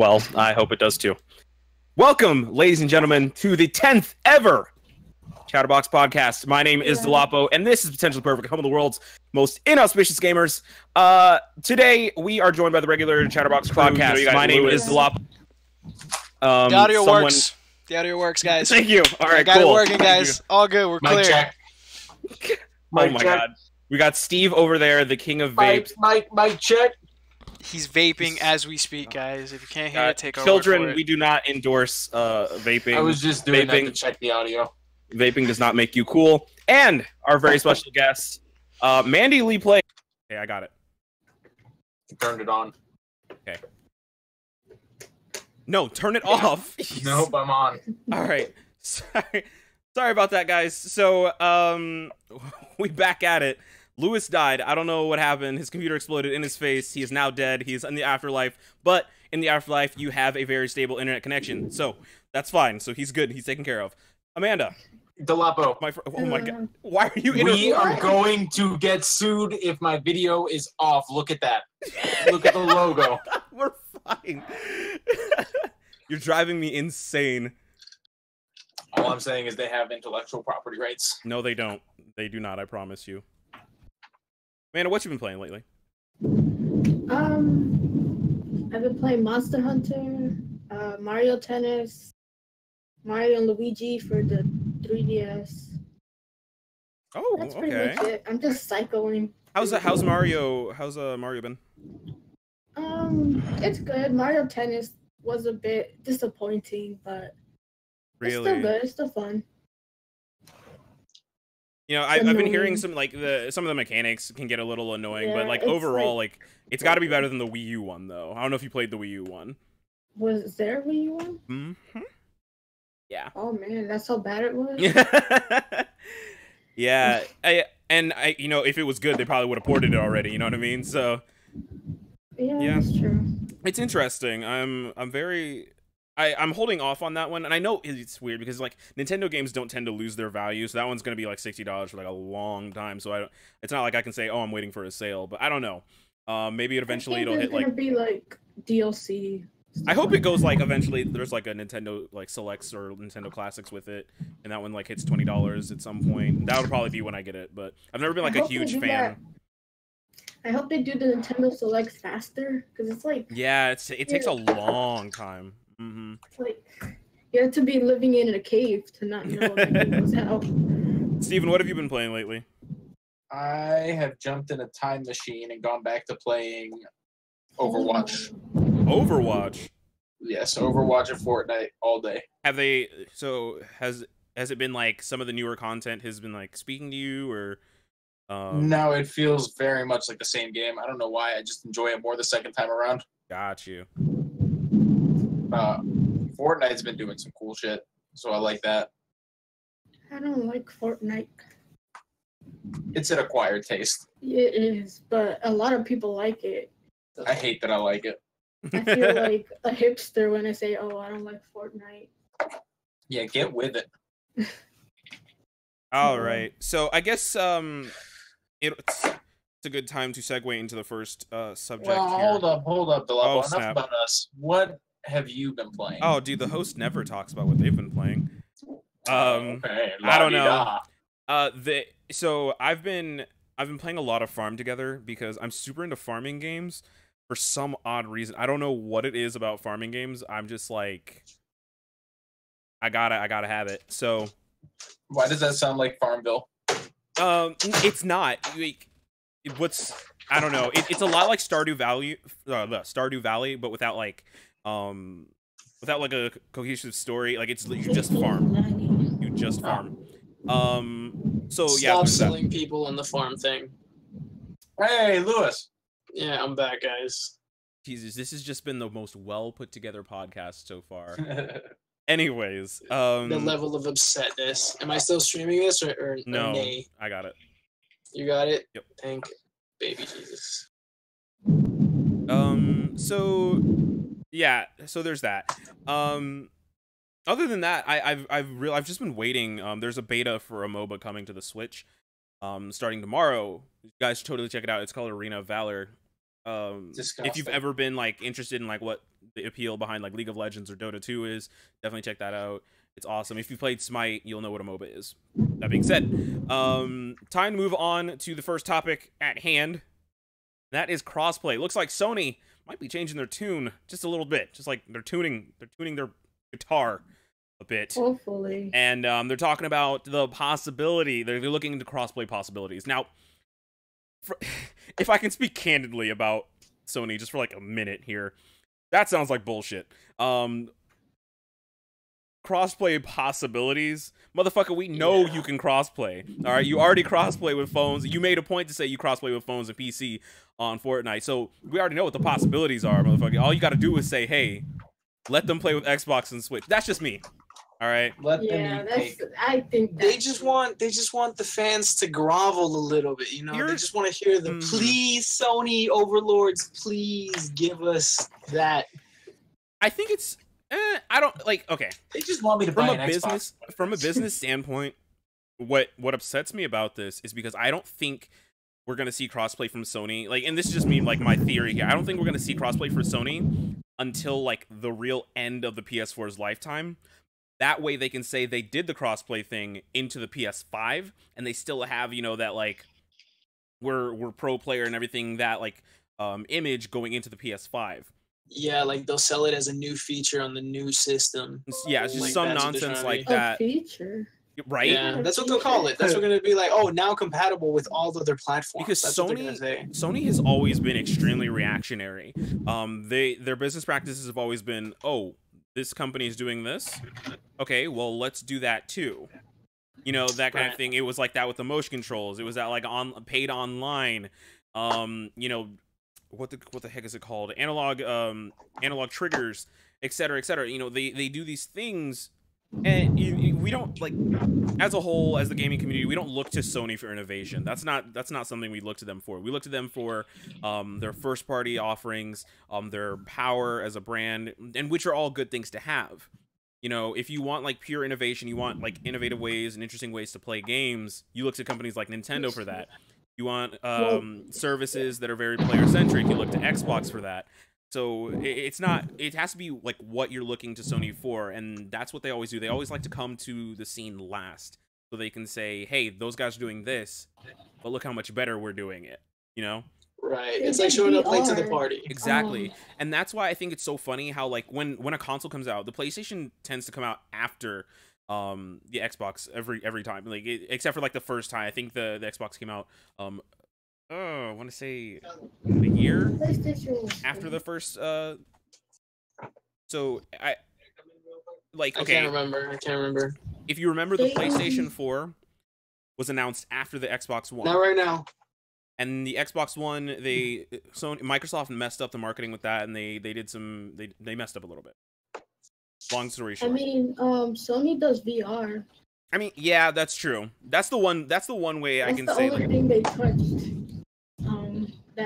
Well, I hope it does too. Welcome, ladies and gentlemen, to the 10th ever Chatterbox podcast. My name is Delapo, and this is Potentially Perfect, home of the world's most inauspicious gamers. Today, we are joined by the regular Chatterbox podcast. My name is Delapo. The audio works. The audio works, guys. Thank you. All right, I got cool. it working, guys. All good. We're clear. Check. Oh my god. We got Steve over there, the king of vapes. Mic check. He's vaping as we speak, guys. If you can't hear it, take our Children, word for it. we do not endorse vaping. I was just doing that Vaping. to check the audio. Vaping does not make you cool. And our very special guest, Mandy Lee Play. Okay, I got it. Turned it on. Okay. No, turn it off. Nope, I'm on. All right. Sorry about that, guys. So, we back at it. Lewis died. I don't know what happened. His computer exploded in his face. He is now dead. He's in the afterlife. But in the afterlife, you have a very stable internet connection. So, that's fine. So, he's good. He's taken care of. Amanda. Delapo. Oh my god. Why are you We are going to get sued if my video is off. Look at that. Look at the logo. We're fine. You're driving me insane. All I'm saying is they have intellectual property rights. No, they don't. They do not, I promise you. Amanda, what you been playing lately? I've been playing Monster Hunter, Mario Tennis, Mario and Luigi for the 3DS. Oh, That's pretty okay. much it. I'm just cycling. How's Mario been? It's good. Mario Tennis was a bit disappointing, but it's Really? still good. It's still fun. You know, I've been hearing some of the mechanics can get a little annoying, but Yeah, like it's overall, like it's got to be better than the Wii U one, though. I don't know if you played the Wii U one. Was there a Wii U one? Mm-hmm. Yeah. Oh man, that's how bad it was. Yeah. I you know, if it was good, they probably would have ported it already. You know what I mean? So Yeah, that's true. it's interesting. I'm holding off on that one, and I know it's weird because like Nintendo games don't tend to lose their value, so that one's gonna be like $60 for like a long time. So it's not like I can say, oh, I'm waiting for a sale, but I don't know. Maybe eventually it'll hit like. It's gonna be like DLC. I hope it goes like eventually. There's like a Nintendo like Selects or Nintendo Classics with it, and that one like hits $20 at some point. That would probably be when I get it, but I've never been like a huge fan. I hope they do the Nintendo Selects faster, because it's like. Yeah, it takes a long time. Mm-hmm. It's like you have to be living in a cave to not know that it was out. Steven, what have you been playing lately? I have jumped in a time machine and gone back to playing Overwatch. Overwatch. Yes, Overwatch and Fortnite all day. Have they? So has it been like some of the newer content has been like speaking to you, or? No, it feels very much like the same game. I don't know why. I just enjoy it more the second time around. Got you. Fortnite's been doing some cool shit, so I like that. I don't like Fortnite. It's an acquired taste. It is, but a lot of people like it. I hate that I like it. I feel like a hipster when I say, "Oh, I don't like Fortnite." Yeah, get with it. All right. So I guess it's a good time to segue into the first subject Well, here. hold up, Delapo. Oh, Enough snap. about us. What have you been playing? Oh, dude, the host never talks about what they've been playing. Okay, I don't know. la-di-da. So I've been playing a lot of Farm Together because I'm super into farming games for some odd reason. I don't know what it is about farming games. I'm just like, I gotta have it. So Why does that sound like Farmville? it's not. Like, I don't know. It's a lot like Stardew Valley, but without like a cohesive story. Like you just farm. You just farm. So yeah. Stop selling people on the farm thing. Hey, Lewis. Yeah, I'm back, guys. Jesus, this has just been the most well put together podcast so far. Anyways, The level of upsetness. Am I still streaming this or no, nay? I got it. You got it? Yep. Thank baby Jesus. So yeah, so there's that. Other than that, I've just been waiting. There's a beta for a MOBA coming to the Switch, starting tomorrow. You guys should totally check it out. It's called Arena of Valor. If you've ever been like interested in like what the appeal behind like League of Legends or Dota 2 is. Definitely check that out. It's awesome. If you played Smite, you'll know what a MOBA is. That being said, time to move on to the first topic at hand. That is crossplay. Looks like Sony might be changing their tune just a little bit. Just like they're tuning their guitar a bit. Hopefully. And they're talking about the possibility. They're looking into crossplay possibilities. Now, if I can speak candidly about Sony just for like a minute here, that sounds like bullshit. Crossplay possibilities, motherfucker, we know you can crossplay. All right, you already crossplay with phones. You made a point to say you crossplay with phones and PC on Fortnite, so we already know what the possibilities are, motherfucker. All you got to do is say, hey, let them play with Xbox and Switch. That's just me. All right. Yeah, I think they just want the fans to grovel a little bit, you know. They just want to hear the please, Sony overlords, please give us that. I think it's. I don't like. Okay. They just want me to buy an Xbox. From a business standpoint, what upsets me about this is because I don't think we're gonna see crossplay from Sony. Like, and this is just me, like my theory here. I don't think we're gonna see crossplay for Sony until like the real end of the PS4's lifetime. That way, they can say they did the crossplay thing into the PS5, and they still have, you know, that like we're pro player and everything, that like image going into the PS5. Yeah, like they'll sell it as a new feature on the new system. Yeah, it's just like, some nonsense like that. Feature. Right? Yeah, that's what they'll call it. That's what they're gonna be like. Oh, now compatible with all the other platforms. Because that's Sony has always been extremely reactionary. Their business practices have always been, oh, this company is doing this. Okay, well, let's do that too. You know, that kind of thing. It was like that with the motion controls. It was that like paid online. You know, what the heck is it called? Analog triggers, etc., etc. You know, they do these things, and we don't, like, as a whole, as the gaming community, we don't look to Sony for innovation. That's not something we look to them for. We look to them for their first party offerings, their power as a brand, and which are all good things to have. You know, if you want like pure innovation, you want like innovative ways and interesting ways to play games, you look to companies like Nintendo for that. You want services that are very player centric, you look to Xbox for that. So it has to be like what you're looking to Sony for, and that's what they always do. They always like to come to the scene last, so they can say, hey, those guys are doing this, but look how much better we're doing it, you know? Right. It's like showing up late to the party. Exactly. And that's why I think it's so funny how, like, when a console comes out, the PlayStation tends to come out after the Xbox every time. Like, except for like the first time. I think the Xbox came out I want to say a year after the first so I can't remember. If you remember, the PlayStation 4 was announced after the Xbox One. Not right now. And the Xbox One, Microsoft messed up the marketing with that, and they messed up a little bit. Long story short. I mean, Sony does VR. I mean, yeah, that's true. That's the one way I can say. That's the only thing they touched.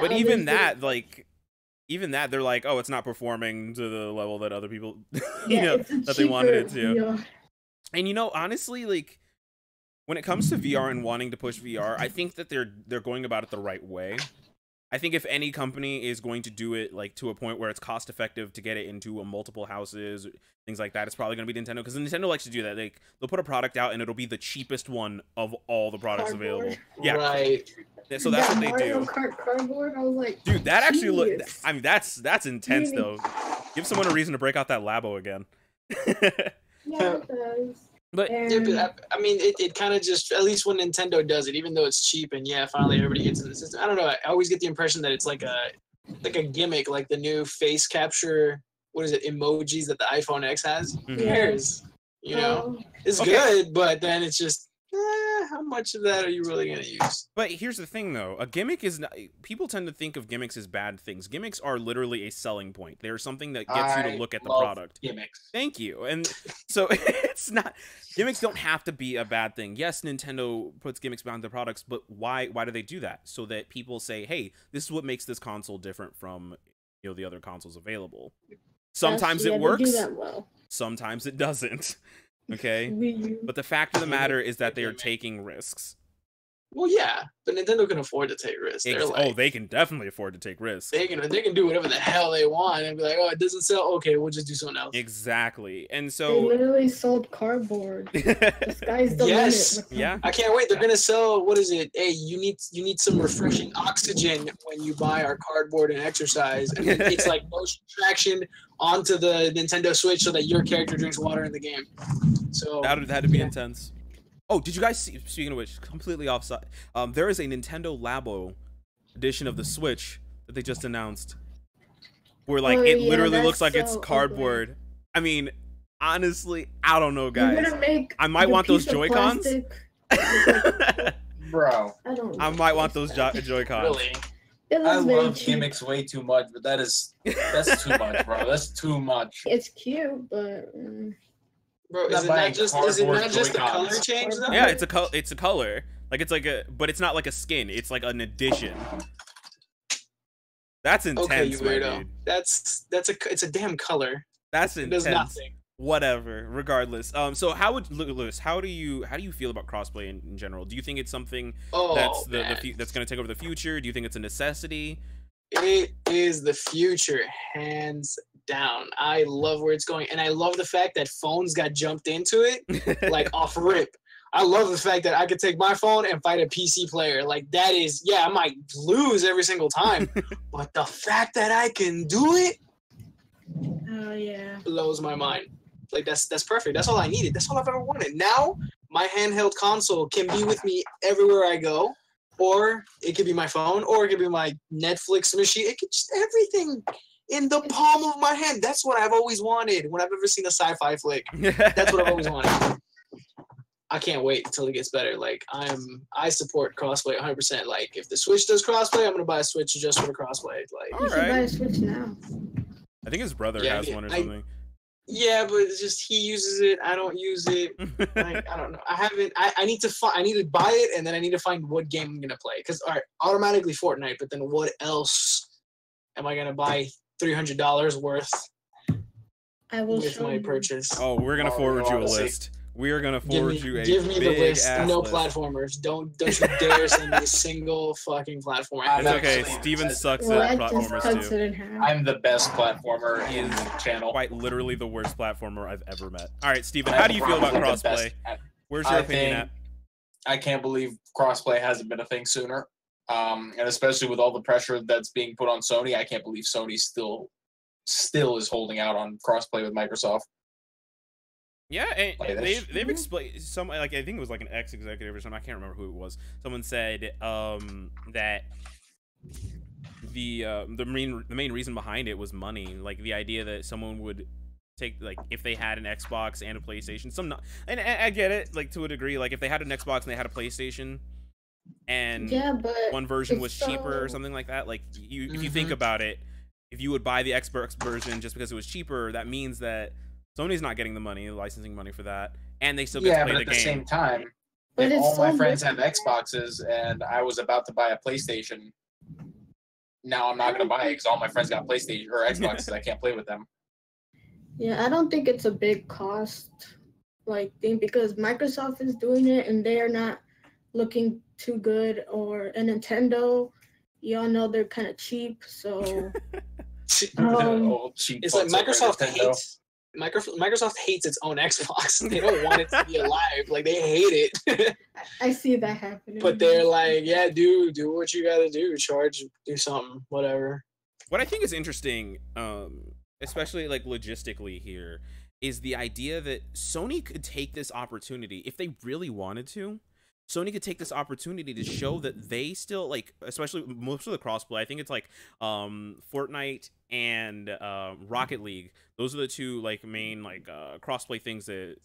But even that, they're like, oh, it's not performing to the level that other people, that they wanted it to. VR. And you know, honestly, like, when it comes to VR and wanting to push VR, I think that they're going about it the right way. I think if any company is going to do it like to a point where it's cost effective to get it into multiple houses, things like that, it's probably going to be Nintendo, because Nintendo likes to do that. They'll put a product out and it'll be the cheapest one of all the products available. Yeah, right. So that's what they Mario do. Kart cardboard. I was like, dude, that actually look. I mean, that's intense though. Give someone a reason to break out that Labo again. Yeah, it does. But I mean, it kind of just, at least when Nintendo does it, even though it's cheap and finally everybody gets in the system. I don't know. I always get the impression that it's like a gimmick, like the new face capture. What is it? Emojis that the iPhone X has. Who cares? You know, it's good, but then it's just, how much of that are you really gonna use? But here's the thing, though. A gimmick is not, people tend to think of gimmicks as bad things. Gimmicks are literally a selling point. They're something that gets you to look at the product. Gimmicks. Thank you. And so it's not, gimmicks don't have to be a bad thing. Yes, Nintendo puts gimmicks behind their products, but why do they do that? So that people say, hey, this is what makes this console different from, the other consoles available. Sometimes it works. They do that well. Sometimes it doesn't. Okay, but the fact of the matter is that they are taking risks. Well, yeah, but Nintendo can afford to take risks. They're like, they can definitely afford to take risks. they can do whatever the hell they want and be like, oh, it doesn't sell. Okay, we'll just do something else. Exactly. And They so literally sold cardboard. The sky's the Yes. limit. with Yeah. them. I can't wait. They're gonna sell. What is it? Hey, you need some refreshing oxygen when you buy our cardboard and exercise, and then it's like motion traction onto the Nintendo Switch so that your character drinks water in the game. So that had to be yeah. intense. Oh, did you guys see, speaking of which, completely offside, there is a Nintendo Labo edition of the Switch that they just announced, where like it literally looks like it's cardboard. Ugly. I mean, honestly, I don't know, guys. I might want those Joy-Cons. Bro, I might want those Joy-Cons. Really? I love gimmicks way too much, but that's too much, bro. That's too much. It's cute, but bro, is it not just the color change though? Yeah, it's a color. Like it's like but it's not like a skin. It's like an addition. That's intense, okay, you weirdo. Dude. It's a damn color. That's intense. It does nothing. Whatever. Regardless. So how would Lewis? How do you feel about crossplay in general? Do you think it's something that's that's going to take over the future? Do you think it's a necessity? It is the future, hands down. I love where it's going, and I love the fact that phones got jumped into it like off rip. I love the fact that I could take my phone and fight a PC player. Like that is, yeah, I might lose every single time, but the fact that I can do it, oh yeah, blows my mind. Like that's perfect. That's all I needed. That's all I've ever wanted. Now my handheld console can be with me everywhere I go, or it could be my phone, or it could be my Netflix machine. It could just everything in the palm of my hand. That's what I've always wanted when I've ever seen a sci-fi flick. That's what I've always wanted. I can't wait until it gets better. Like I support crossplay 100%. Like if the Switch does crossplay, I'm gonna buy a Switch just for the crossplay. Like you should buy a Switch now. I think his brother has one or something. Yeah, but it's just he uses it. I don't use it. Like, I don't know. I haven't. I need to I need to buy it, and then I need to find what game I'm gonna play. Because all right, automatically Fortnite. But then what else am I gonna buy $300 worth? I will with my purchase. Oh, we're gonna forward you a list. We are gonna forward you a give me the list. No list. Platformers. Don't you dare send me a single fucking platformer. It's okay. Steven sucks at platformers too. I'm the best platformer in the channel. Quite literally the worst platformer I've ever met. All right, Steven, how do you feel about crossplay? Where's your opinion at? I can't believe crossplay hasn't been a thing sooner. And especially with all the pressure that's being put on Sony, I can't believe Sony still is holding out on crossplay with Microsoft. Yeah, and they've explained some, like I think it was like an ex-executive or something. I can't remember who it was. Someone said that the main reason behind it was money. Like the idea that someone would take, like, if they had an Xbox and a PlayStation, and I get it, like, to a degree. Like if they had an Xbox and they had a PlayStation, and but one version was cheaper or something like that. Like if you think about it, if you would buy the Xbox version just because it was cheaper, that means that Sony's not getting the money, licensing money for that, and they still get to play the game. Yeah, but at the same time, if all my friends have Xboxes and I was about to buy a PlayStation, now I'm not going to buy it because all my friends got PlayStation or Xboxes. I can't play with them. Yeah, I don't think it's a big cost thing because Microsoft is doing it and they are not looking too good. Or a Nintendo, y'all know they're kind of cheap, so it's like Microsoft hates its own Xbox. They don't want it to be alive. Like they hate it. I see that happening. But they're like, yeah, do what you gotta do. Do something, whatever. What I think is interesting, especially like logistically here, is the idea that Sony could take this opportunity if they really wanted to. Sony could take this opportunity to show that they still, like, especially most of the crossplay, I think it's like Fortnite and Rocket League. Those are the two like main like crossplay things that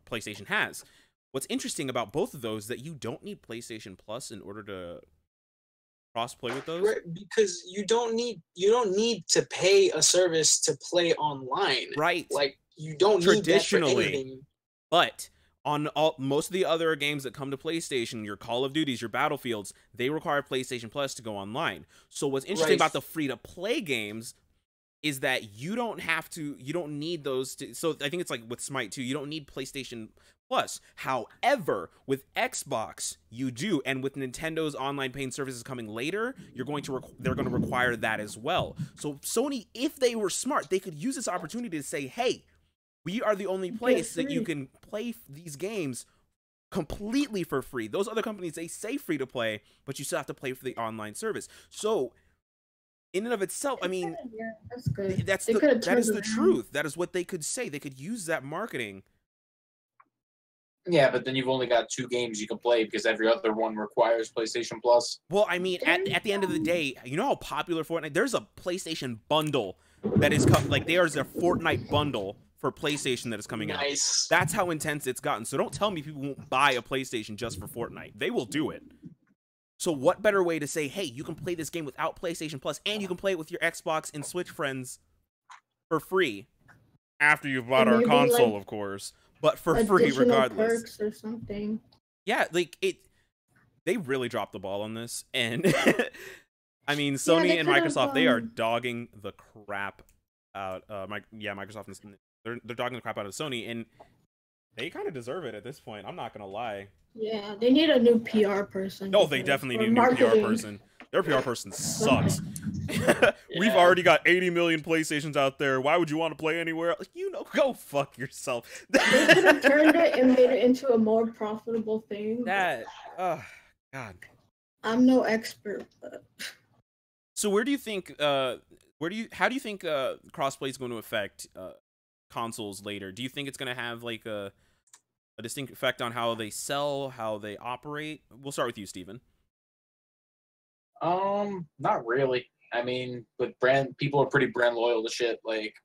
PlayStation has. What's interesting about both of those is that you don't need PlayStation Plus in order to crossplay with those. Right, because you don't need to pay a service to play online. Right. Like you don't need that for anything. But on most of the other games that come to PlayStation, your Call of Duties, your Battlefields, they require PlayStation Plus to go online. So what's interesting about the free-to-play games is that you don't need those so I think it's like with Smite 2, you don't need PlayStation Plus. However, with Xbox, you do, and with Nintendo's online paying services coming later, they're going to require that as well. So Sony, if they were smart, they could use this opportunity to say, hey, we are the only place that you can play these games completely for free. Those other companies, they say free to play, but you still have to pay for the online service. So in and of itself, I mean, Yeah, that's good. that is the truth. That is what they could say. They could use that marketing. Yeah, but then you've only got 2 games you can play because every other one requires PlayStation Plus. Well, I mean, at the end of the day, you know how popular Fortnite. There's a PlayStation bundle that is like there's a Fortnite bundle for PlayStation that is coming out. Nice. That's how intense it's gotten. So don't tell me people won't buy a PlayStation just for Fortnite. They will do it. So what better way to say, hey, you can play this game without PlayStation Plus, and you can play it with your Xbox and Switch friends for free after you've bought our console, like, of course, but for free regardless. Perks or something. Yeah, like they really dropped the ball on this, and I mean, Sony and Microsoft, they are dogging the crap out. Microsoft, they're dogging the crap out of Sony, and they kind of deserve it at this point. I'm not gonna lie. Yeah, they need a new PR person. No, they definitely need a new PR person. Their PR person sucks. We've already got 80 million PlayStations out there. Why would you want to play anywhere? Like, go fuck yourself. They could have turned it and made it into a more profitable thing. God. I'm no expert, but. So how do you think crossplay is going to affect consoles later? Do you think it's going to have like a distinct effect on how they sell, how they operate? We'll start with you, Steven. Not really. I mean, with people are pretty brand loyal to shit. Like,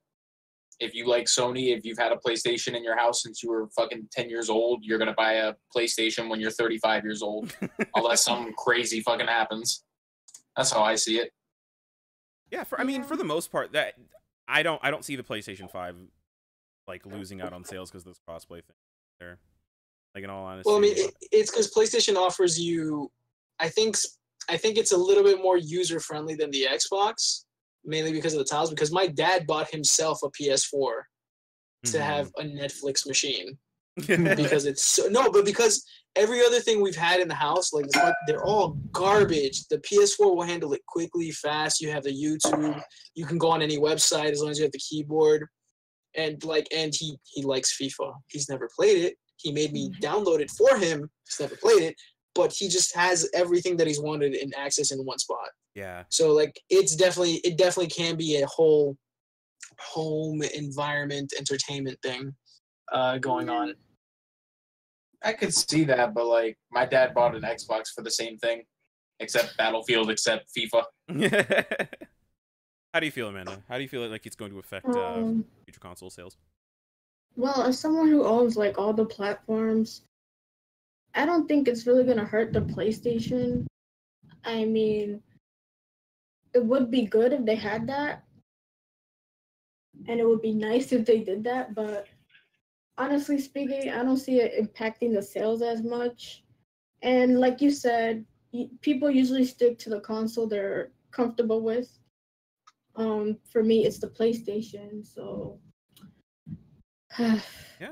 if you like Sony, if you've had a PlayStation in your house since you were fucking 10 years old, you're gonna buy a PlayStation when you're 35 years old, unless something crazy fucking happens. That's how I see it. Yeah, for the most part, that I don't see the PlayStation 5 like losing out on sales because of this crossplay thing. There, like, in all honesty. Well, I mean, it's because PlayStation offers you, I think it's a little bit more user friendly than the Xbox, mainly because of the tiles. Because my dad bought himself a PS4 to have a Netflix machine because because every other thing we've had in the house, like, they're all garbage. The PS4 will handle it quickly, fast. You have the YouTube. You can go on any website as long as you have the keyboard. And he likes FIFA. He's never played it. He made me download it for him. He's never played it, but he just has everything that he's wanted in access in one spot. Yeah. So like it definitely can be a whole home environment entertainment thing going on. I could see that, but like my dad bought an Xbox for the same thing, except Battlefield, except FIFA. How do you feel, Amanda? How do you feel like it's going to affect future console sales? Well, as someone who owns like all the platforms, I don't think it's really gonna hurt the PlayStation. I mean, it would be good if they had that, and it would be nice if they did that, but honestly speaking, I don't see it impacting the sales as much. And like you said, people usually stick to the console they're comfortable with. For me, it's the PlayStation, so yeah.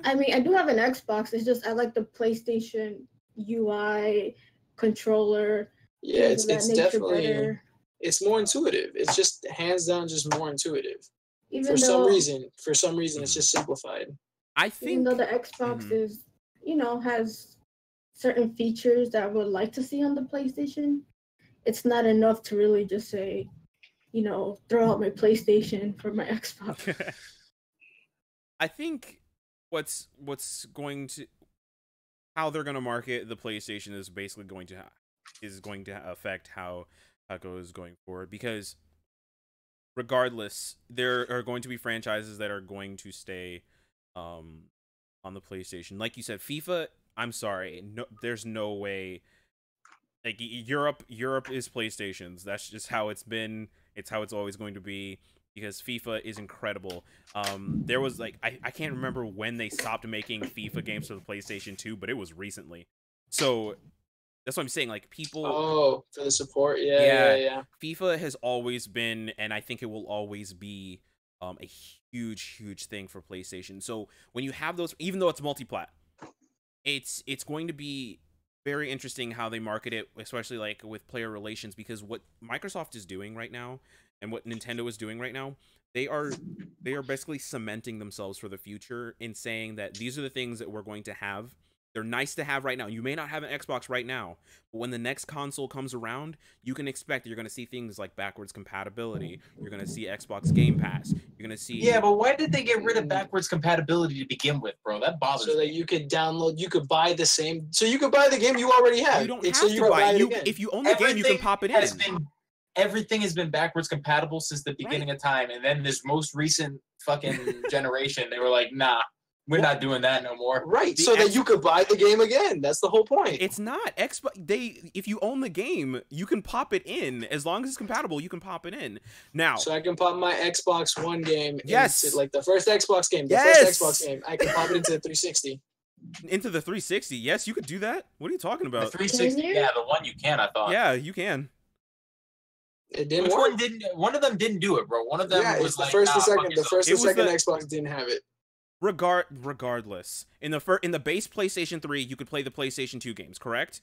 I mean, I do have an Xbox. It's just I like the PlayStation UI controller. Yeah, it's definitely better. It's more intuitive. It's just hands down just more intuitive. For some reason, it's just simplified. I think even though the Xbox is, has certain features that I would like to see on the PlayStation, it's not enough to really just say, throw out my PlayStation for my Xbox. I think how they're going to market the PlayStation is basically going to affect how it goes going forward, because regardless, there are going to be franchises that are going to stay on the PlayStation. Like you said, FIFA, I'm sorry, no, there's no way. Like, Europe is PlayStation's. That's just how it's been. It's how it's always going to be, because FIFA is incredible. There was like I can't remember when they stopped making FIFA games for the PlayStation 2, but it was recently. So that's what I'm saying. Like, people. Oh, for the support, yeah. FIFA has always been, and I think it will always be, a huge thing for PlayStation. So when you have those, even though it's multi-plat, it's going to be very interesting how they market it, especially like with player relations, because what Microsoft is doing right now and what Nintendo is doing right now, they are basically cementing themselves for the future in saying that these are the things that we're going to have. They're nice to have right now. You may not have an Xbox right now, but when the next console comes around, you can expect that you're going to see things like backwards compatibility. You're going to see Xbox Game Pass. You're going to see... Yeah, but why did they get rid of backwards compatibility to begin with, bro? That bothers me. So that you could download, you could buy the same... So you could buy the game you already have. You don't have so to buy it. If you own the game, you can pop it in. Everything has been backwards compatible since the beginning of time, and then this most recent fucking generation, they were like, nah. We're not doing that no more. Right, so that you could buy the game again. That's the whole point. It's not. If you own the game, you can pop it in. As long as it's compatible, you can pop it in. Now, so I can pop my Xbox One game into, like the first Xbox game. First Xbox game. I can pop it into the 360. Into the 360? Yes, you could do that. What are you talking about? The 360, yeah, the one you can, I thought. Yeah, you can. It didn't work. One of them didn't do it, bro. One of them was the like, first and second. The first and second Xbox didn't have it. Regardless, in the base PlayStation 3, you could play the PlayStation 2 games, correct?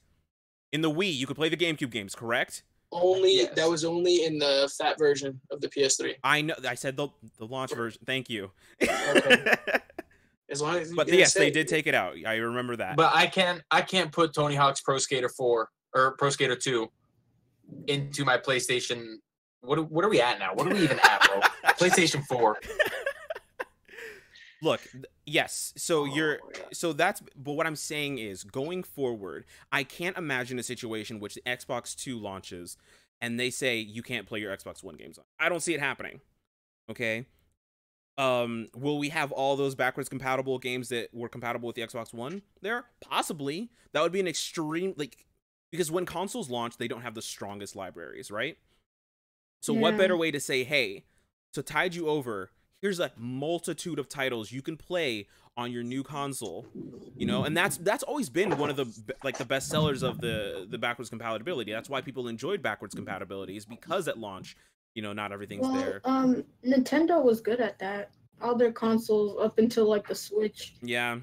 In the Wii, you could play the GameCube games, correct? That was only in the fat version of the PS3. I know. I said the launch version. Thank you. Okay. As long as but yes, they did take it out. I remember that. But I can't put Tony Hawk's Pro Skater 4 or Pro Skater 2 into my PlayStation. What are we at now? What are we even at, bro? PlayStation 4. Look, yes. So but what I'm saying is, going forward, I can't imagine a situation which the Xbox 2 launches and they say you can't play your Xbox One games on. I don't see it happening. Okay. Will we have all those backwards compatible games that were compatible with the Xbox One there? Possibly. That would be an extreme, because when consoles launch, they don't have the strongest libraries, right? So what better way to say, hey, to tide you over, here's a multitude of titles you can play on your new console, and that's always been one of the best sellers of the backwards compatibility. That's why people enjoyed backwards compatibility, is because at launch, not everything's there. Nintendo was good at that. All their consoles up until the Switch. Yeah.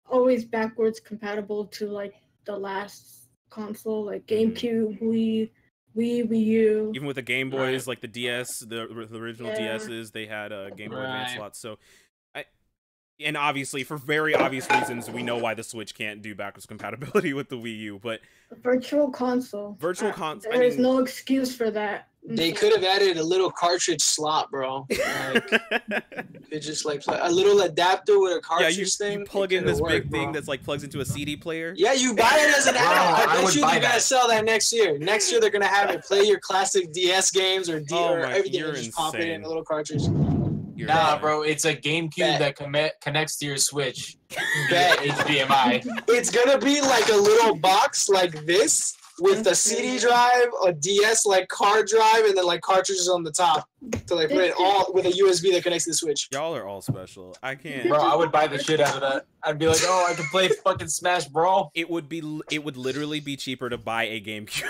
Always backwards compatible to the last console, GameCube, Wii U. Even with the Game Boys, like the DS, the original DSs, they had Game Boy Advance slots. So, and obviously, for very obvious reasons, we know why the Switch can't do backwards compatibility with the Wii U. But Virtual console. There's no excuse for that. They could have added a little cartridge slot, bro. It's just a little adapter with a cartridge thing. You plug in this big thing that's plugs into a CD player. Yeah, you buy it as an add-on. I bet you they're gonna sell that next year. Next year they're gonna have it play your classic DS games or everything. You just pop it in a little cartridge. Nah, bro, it's a GameCube that connects to your Switch. HDMI. It's gonna be like a little box like this, with a CD drive, a DS card drive, and then cartridges on the top to put it all with a USB that connects to the Switch. Y'all are all special. I can't. Bro, I would buy the shit out of that. I'd be like, oh, I can play fucking Smash Brawl. It would literally be cheaper to buy a GameCube.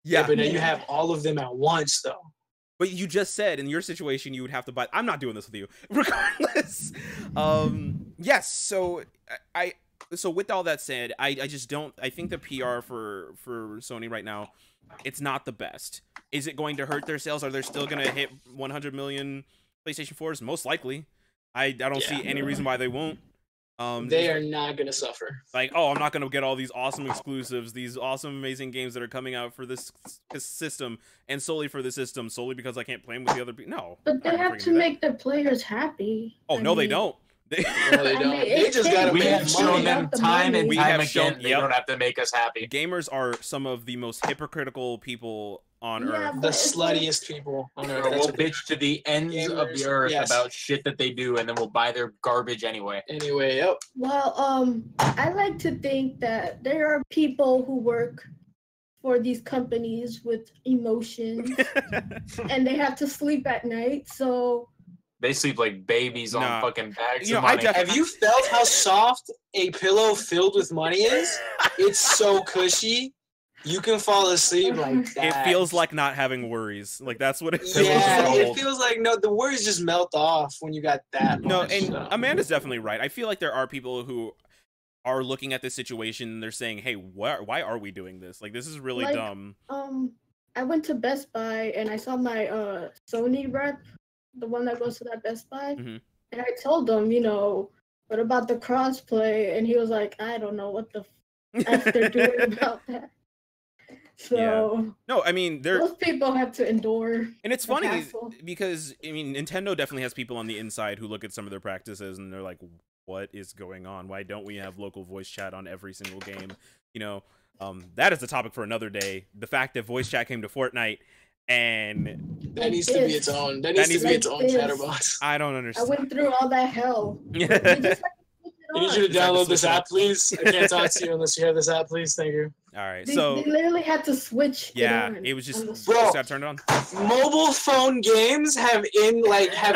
Yeah, but now you have all of them at once, though. But you just said in your situation you would have to buy. I'm not doing this with you, regardless. Yes. So with all that said, I just don't. I think the PR for Sony right now, it's not the best. Is it going to hurt their sales? Are they still going to hit 100 million PlayStation 4s? Most likely. I don't see any reason why they won't. They are not going to suffer. I'm not going to get all these awesome exclusives, these awesome, amazing games that are coming out for this system, and solely for the system, solely because I can't play them with the other people. No. But they have to make the players happy. Oh, no, they don't. They don't. They just got to We have shown them time and time again they don't have to make us happy. Gamers are some of the most hypocritical people on Earth. The sluttiest people on Earth. We'll bitch to the ends of the earth about shit that they do, and then we'll buy their garbage anyway. Yep. Well, I like to think that there are people who work for these companies with emotions, and they have to sleep at night, so... They sleep like babies on fucking bags of money. Have you felt how soft a pillow filled with money is? It's so cushy. You can fall asleep like that. It feels like not having worries. Like that's what it feels. Yeah, like. it feels like the worries just melt off when you got that. No, much, and so. Amanda's definitely right. I feel like there are people who are looking at this situation and they're saying, "Hey, why are we doing this? Like, this is really Like, dumb." I went to Best Buy and I saw my Sony rep, the one that goes to that Best Buy, Mhm. and I told him, what about the crossplay? And he was like, I don't know what the f they're doing about that. So No, I mean, those people have to endure. and it's the funny hassle. because I mean, Nintendo definitely has people on the inside who look at some of their practices and they're like, "What is going on? Why don't we have local voice chat on every single game?" That is a topic for another day. The fact that voice chat came to Fortnite and That needs to be its own. That needs to be its own this. Chatterbox. I don't I understand. went through all that hell. You just All have to switch it I need on. you to Just have to download this switch it app, up. please. I can't talk to you unless you have this app, please. Thank you. right, They so literally had to switch yeah, it on. it was just on the just Bro. gotta turn it on. Mobile phone games have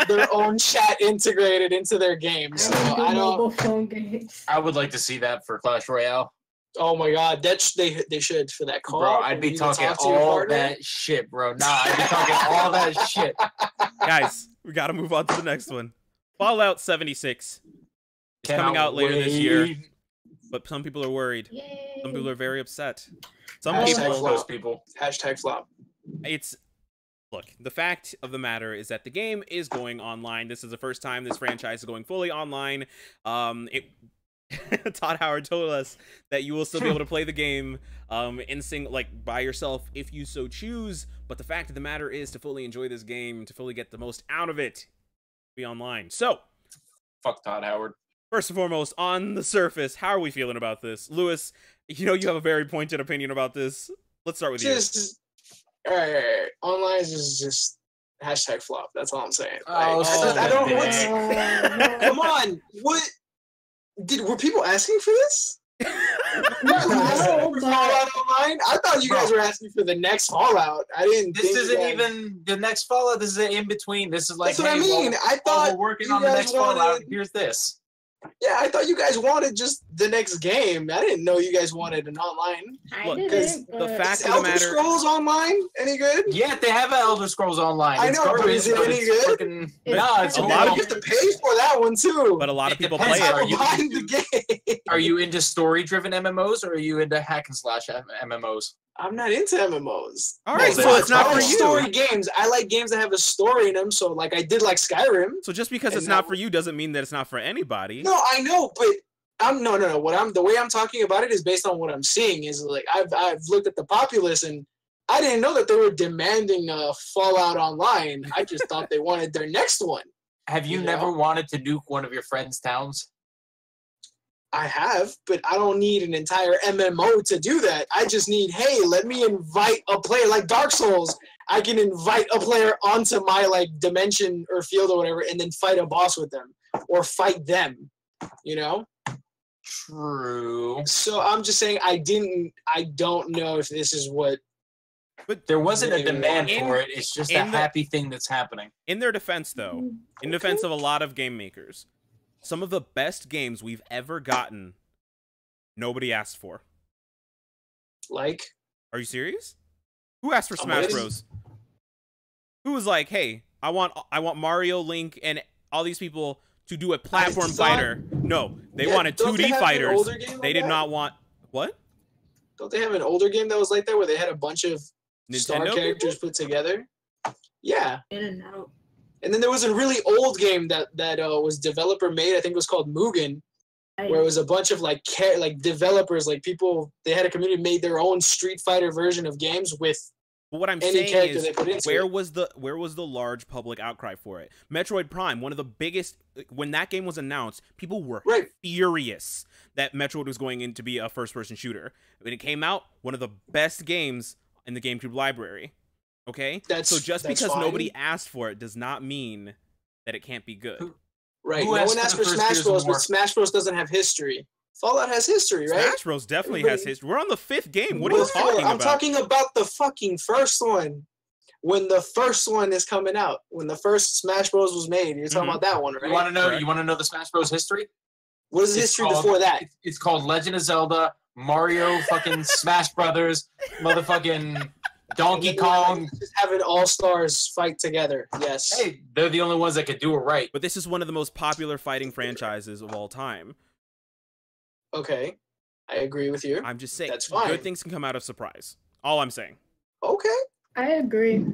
their own chat integrated into their games. So I I don't. mobile phone games. I would like to see that for Clash Royale. Oh my god, they should for that call. Bro, I'd be talking all that shit, bro. Nah, I'd be talking all that shit. Guys, we gotta move on to the next one. Fallout 76 is coming out later this year, but some people are worried. Yay. Some people are very upset. Some Hashtag people, Those people. Hashtag flop. look, the fact of the matter is that the game is going online. This is the first time this franchise is going fully online. Todd Howard told us that you will still be able to play the game by yourself if you so choose, but the fact of the matter is to fully enjoy this game, to fully get the most out of it, be online. So, Fuck Todd Howard. first and foremost, on the surface, how are we feeling about this? Lewis, you have a very pointed opinion about this. Let's start with you. All right. Online is just hashtag flop. That's all I'm saying. Oh, I don't. dick. Come on. What? Were people asking for this? No, but Fallout Online? I thought you guys were asking for the next Fallout. I didn't. This think isn't that- even the next Fallout. This is an in between. This is like, That's what I mean. I thought we're working you on the guys next Fallout. wanted- Here's this. Yeah, I thought you guys wanted just the next game. I didn't know you guys wanted an online. I Look, didn't. the But fact Is of the Elder matter, Scrolls Online any good? Yeah, they have Elder Scrolls Online. I It's know, but garbage, is it but any it's good? fucking- It's Nah, it's a You lot of have to pay for that one too. but a lot of It people depends play it. on I'm Are you buying the game. Are you into story-driven MMOs or are you into hack and slash MMOs? I'm not into MMOs. All right, so but it's not I for like you. Story games. I like games that have a story in them. So like I did like Skyrim. So just because And it's not now- for you doesn't mean that it's not for anybody. No, I know, but I'm no. The way I'm talking about it is based on what I'm seeing. Is like I've looked at the populace and I didn't know that they were demanding Fallout Online. I just thought they wanted their next one. Have you You never know? wanted to nuke one of your friends' towns? I have, but I don't need an entire MMO to do that. I just need, hey, let me invite a player like Dark Souls. I can invite a player onto my dimension or field or whatever, and then fight a boss with them or fight them. You know. True. So I'm just saying I don't know if this is what. But There wasn't a In- demand for it. It's just a in the- happy thing that's happening. in their defense, though, in defense of a lot of game makers, some of the best games we've ever gotten, nobody asked for. Like, Are you serious? Who asked for I'm Smash waiting. Bros? Who was like, "Hey, I want Mario, Link, and all these people to do a platform thought- fighter"? No, they Yeah, wanted don't they 2D have an fighters. older game like They did that? not want what? don't they have an older game that was like that where they had a bunch of star Nintendo characters put together? Yeah. in and out. And then there was a really old game that was developer made. I think it was called Mugen, where it was a bunch of developers, people. They had a community made their own Street Fighter version of games with But what I'm any saying character is, they put into where it. was the large public outcry for it? Metroid Prime, one of the biggest. When that game was announced, people were Right. furious that Metroid was going in to be a first-person shooter. When it came out, one of the best games in the GameCube library. Okay, so just that's because fine. nobody asked for it does not mean that it can't be good. Right. Who No asked one for asked the for first Smash Gears of Bros, War? but Smash Bros doesn't have history. Fallout has history, right? Smash Bros definitely has Everybody- history. We're on the 5th game. What are you talking I'm about? talking about the fucking first one. When the first one is coming out, when the first Smash Bros was made, you're talking Mhm. about that one, right? You want to know? Correct. You want to know the Smash Bros history? What is the It's history called- before that? It's called Legend of Zelda: Mario, fucking Smash Brothers, motherfucking Donkey Kong. Just having all stars fight together. Yes. Hey, they're the only ones that could do it right. But this is one of the most popular fighting franchises of all time. Okay, I agree with you. I'm just saying, That's fine. good things can come out of surprise. All I'm saying. Okay. I agree.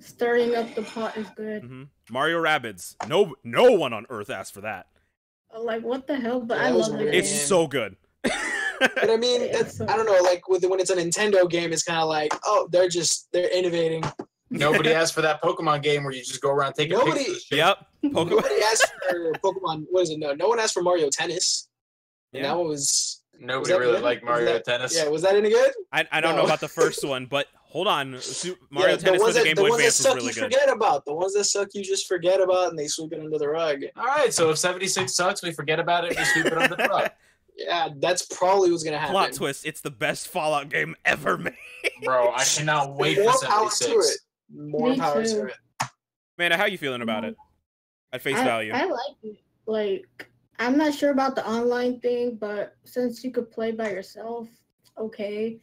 Stirring up the pot is good. Mario Rabbids. No one on Earth asked for that. Like, what the hell? But Yeah, I that was love the weird. game. It's so good. But I mean, it's, I don't know. Like when it's a Nintendo game, it's kind of like, oh, they're innovating. Nobody asked for that Pokemon game where you just go around taking Nobody- pictures. of shit. Yep. Pokemon. Nobody asked for Pokemon. What is it? No one asked for Mario Tennis. And Yeah. that one was. Nobody that really good? liked Mario Was that- Tennis. Yeah, was that any good? I don't know No. about the first one, but hold on. Mario Yeah, Tennis for the Game Boy ones that Advance was suck, really you good. forget about. The ones that suck, you just forget about, and they sweep it under the rug. All right, so if 76 sucks, we forget about it and we sweep it under the rug. Yeah, that's probably what's gonna happen. Plot twist, it's the best Fallout game ever made. Bro, I cannot wait More for power to 76. it. More Me power too. to it. Man, how you feeling about it? At face value. I like it. Like, I'm not sure about the online thing, but since you could play by yourself, okay.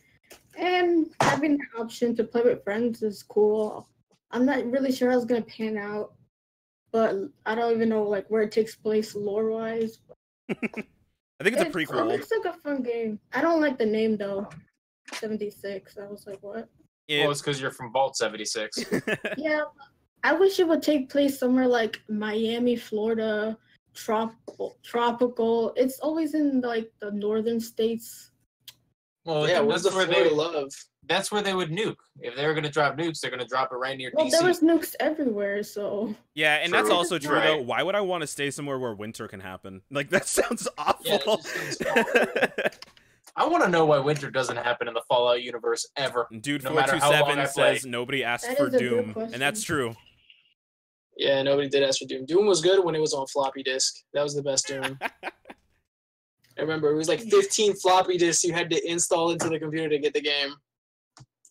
And having the option to play with friends is cool. I'm not really sure how it's gonna pan out, but I don't even know like where it takes place lore wise. I think it's a prequel. It's like a fun game. I don't like the name though. 76. I was like, what? Well, it's because you're from Vault 76. Yeah, I wish it would take place somewhere like Miami, Florida, tropical. It's always in like the northern states. Well, Yeah, what's the Florida love? That's where they would nuke. If they were going to drop nukes, they're going to drop it right near Well, DC. there was nukes everywhere, so Yeah, and that's True. also true Right. though. Why would I want to stay somewhere where winter can happen? Like that sounds awful. Yeah, that just sounds I want to know why winter doesn't happen in the Fallout universe ever. Dude, No matter how long 427 I play. says nobody asked That for is a good Doom, question. and that's true. Yeah, nobody did ask for Doom. Doom was good when it was on floppy disk. That was the best Doom. I remember it was like 15 floppy disks you had to install into the computer to get the game.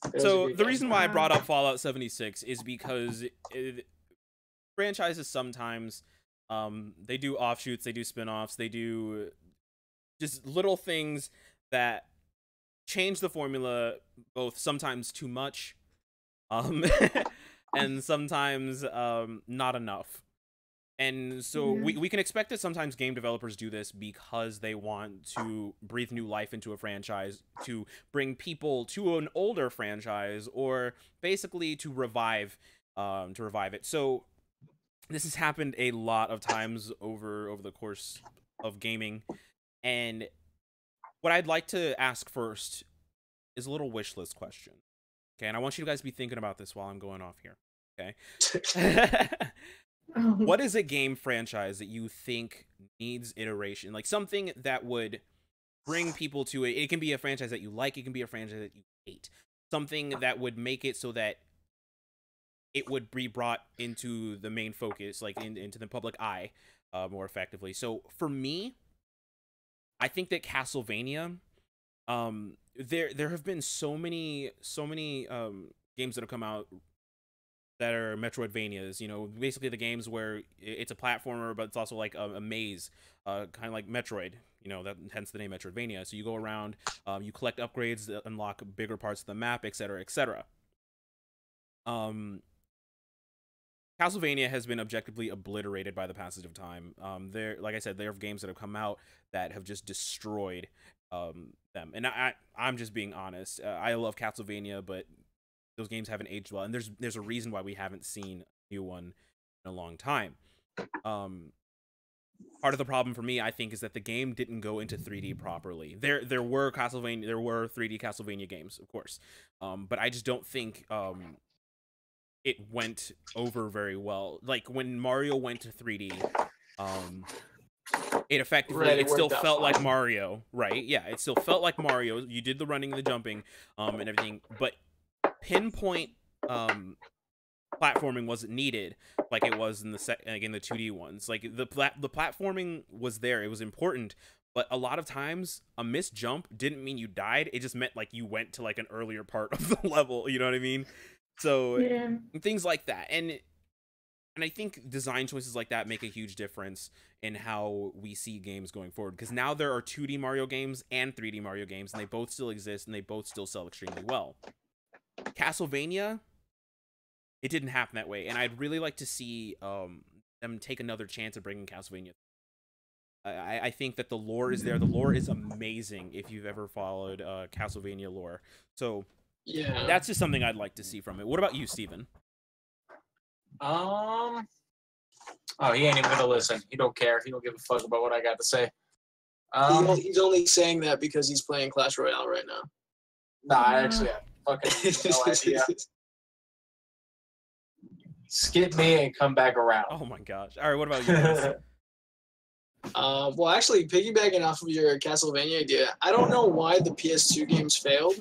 It was a So good the game. reason why I brought up Fallout 76 is because franchises sometimes they do offshoots, they do spin-offs, they do just little things that change the formula, both sometimes too much and sometimes not enough. And so we can expect that sometimes game developers do this because they want to breathe new life into a franchise, to bring people to an older franchise, or basically to revive it. So this has happened a lot of times over the course of gaming. And what I'd like to ask first is a little wish list question. Okay, and I want you guys to be thinking about this while I'm going off here. Okay. What is a game franchise that you think needs iteration? Like something that would bring people to it. It can be a franchise that you like. It can be a franchise that you hate. Something that would make it so that it would be brought into the main focus, like into the public eye more effectively. So for me, I think that Castlevania, there have been so many games that have come out that are Metroidvanias, you know, basically the games where it's a platformer, but it's also like a maze, kind of like Metroid, you know, that hence the name Metroidvania. So you go around, you collect upgrades that unlock bigger parts of the map, etc., etc. Castlevania has been objectively obliterated by the passage of time. Like I said, there are games that have come out that have just destroyed them. And I'm just being honest. I love Castlevania, but those games haven't aged well, and there's a reason why we haven't seen a new one in a long time. Part of the problem for me, I think, is that the game didn't go into 3D properly. There were 3D Castlevania games, of course, but I just don't think it went over very well. Like when Mario went to 3D, it effectively it still felt like Mario, right? Yeah, it still felt like Mario. You did the running and the jumping, and everything, but pinpoint platforming wasn't needed like it was in the 2D ones. Like the platforming was there, it was important, but a lot of times a missed jump didn't mean you died, it just meant like you went to like an earlier part of the level, you know what I mean? So things like that. And And I think design choices like that make a huge difference in how we see games going forward. Because now there are 2D Mario games and 3D Mario games, and they both still exist, and they both still sell extremely well. Castlevania, it didn't happen that way, and I'd really like to see them take another chance at bringing Castlevania. I think that the lore is there. The lore is amazing if you've ever followed Castlevania lore. So Yeah. that's just something I'd like to see from it. What about you, Steven? Oh, he ain't even gonna listen. He don't care. He don't give a fuck about what I got to say. He's only saying that because he's playing Clash Royale right now. Nah, I actually have fucking no idea. Skip me and come back around. Oh my gosh. All right, what about you guys? Well, actually, piggybacking off of your Castlevania idea, I don't know why the PS2 games failed.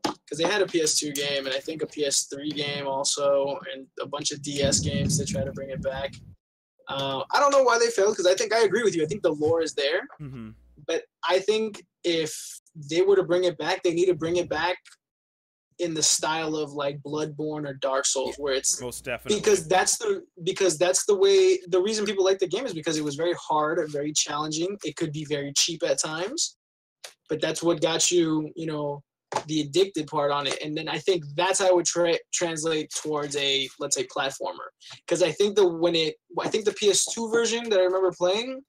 Because they had a PS2 game and I think a PS3 game also, and a bunch of DS games to try to bring it back. I don't know why they failed, because I think I agree with you. I think the lore is there. Mm-hmm. But I think if they were to bring it back, they need to bring it back in the style of like Bloodborne or Dark Souls, where it's Most definitely. because that's the way. The reason people like the game is because it was very hard and very challenging. It could be very cheap at times, but that's what got you, the addicted part on it. And then I think that's how I would translate towards a, let's say, platformer, because I think the PS2 version that I remember playing,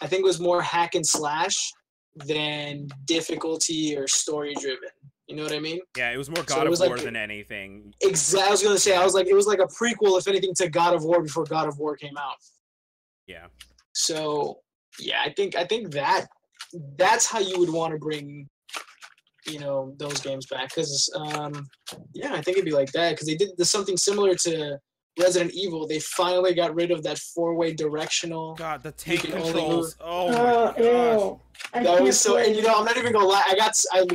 I think was more hack and slash than difficulty or story driven. You know what I mean? Yeah, it was more So God it was of War like- than anything. Exactly. I was gonna say, it was like a prequel, if anything, to God of War before God of War came out. Yeah. So yeah, I think that's how you would want to bring, those games back. Because I think it'd be like that, because they did something similar to Resident Evil. They finally got rid of that 4-way directional. God, the tank can only controls. move- Oh my gosh. Ew. I That can't was so, play and I'm not even gonna lie. I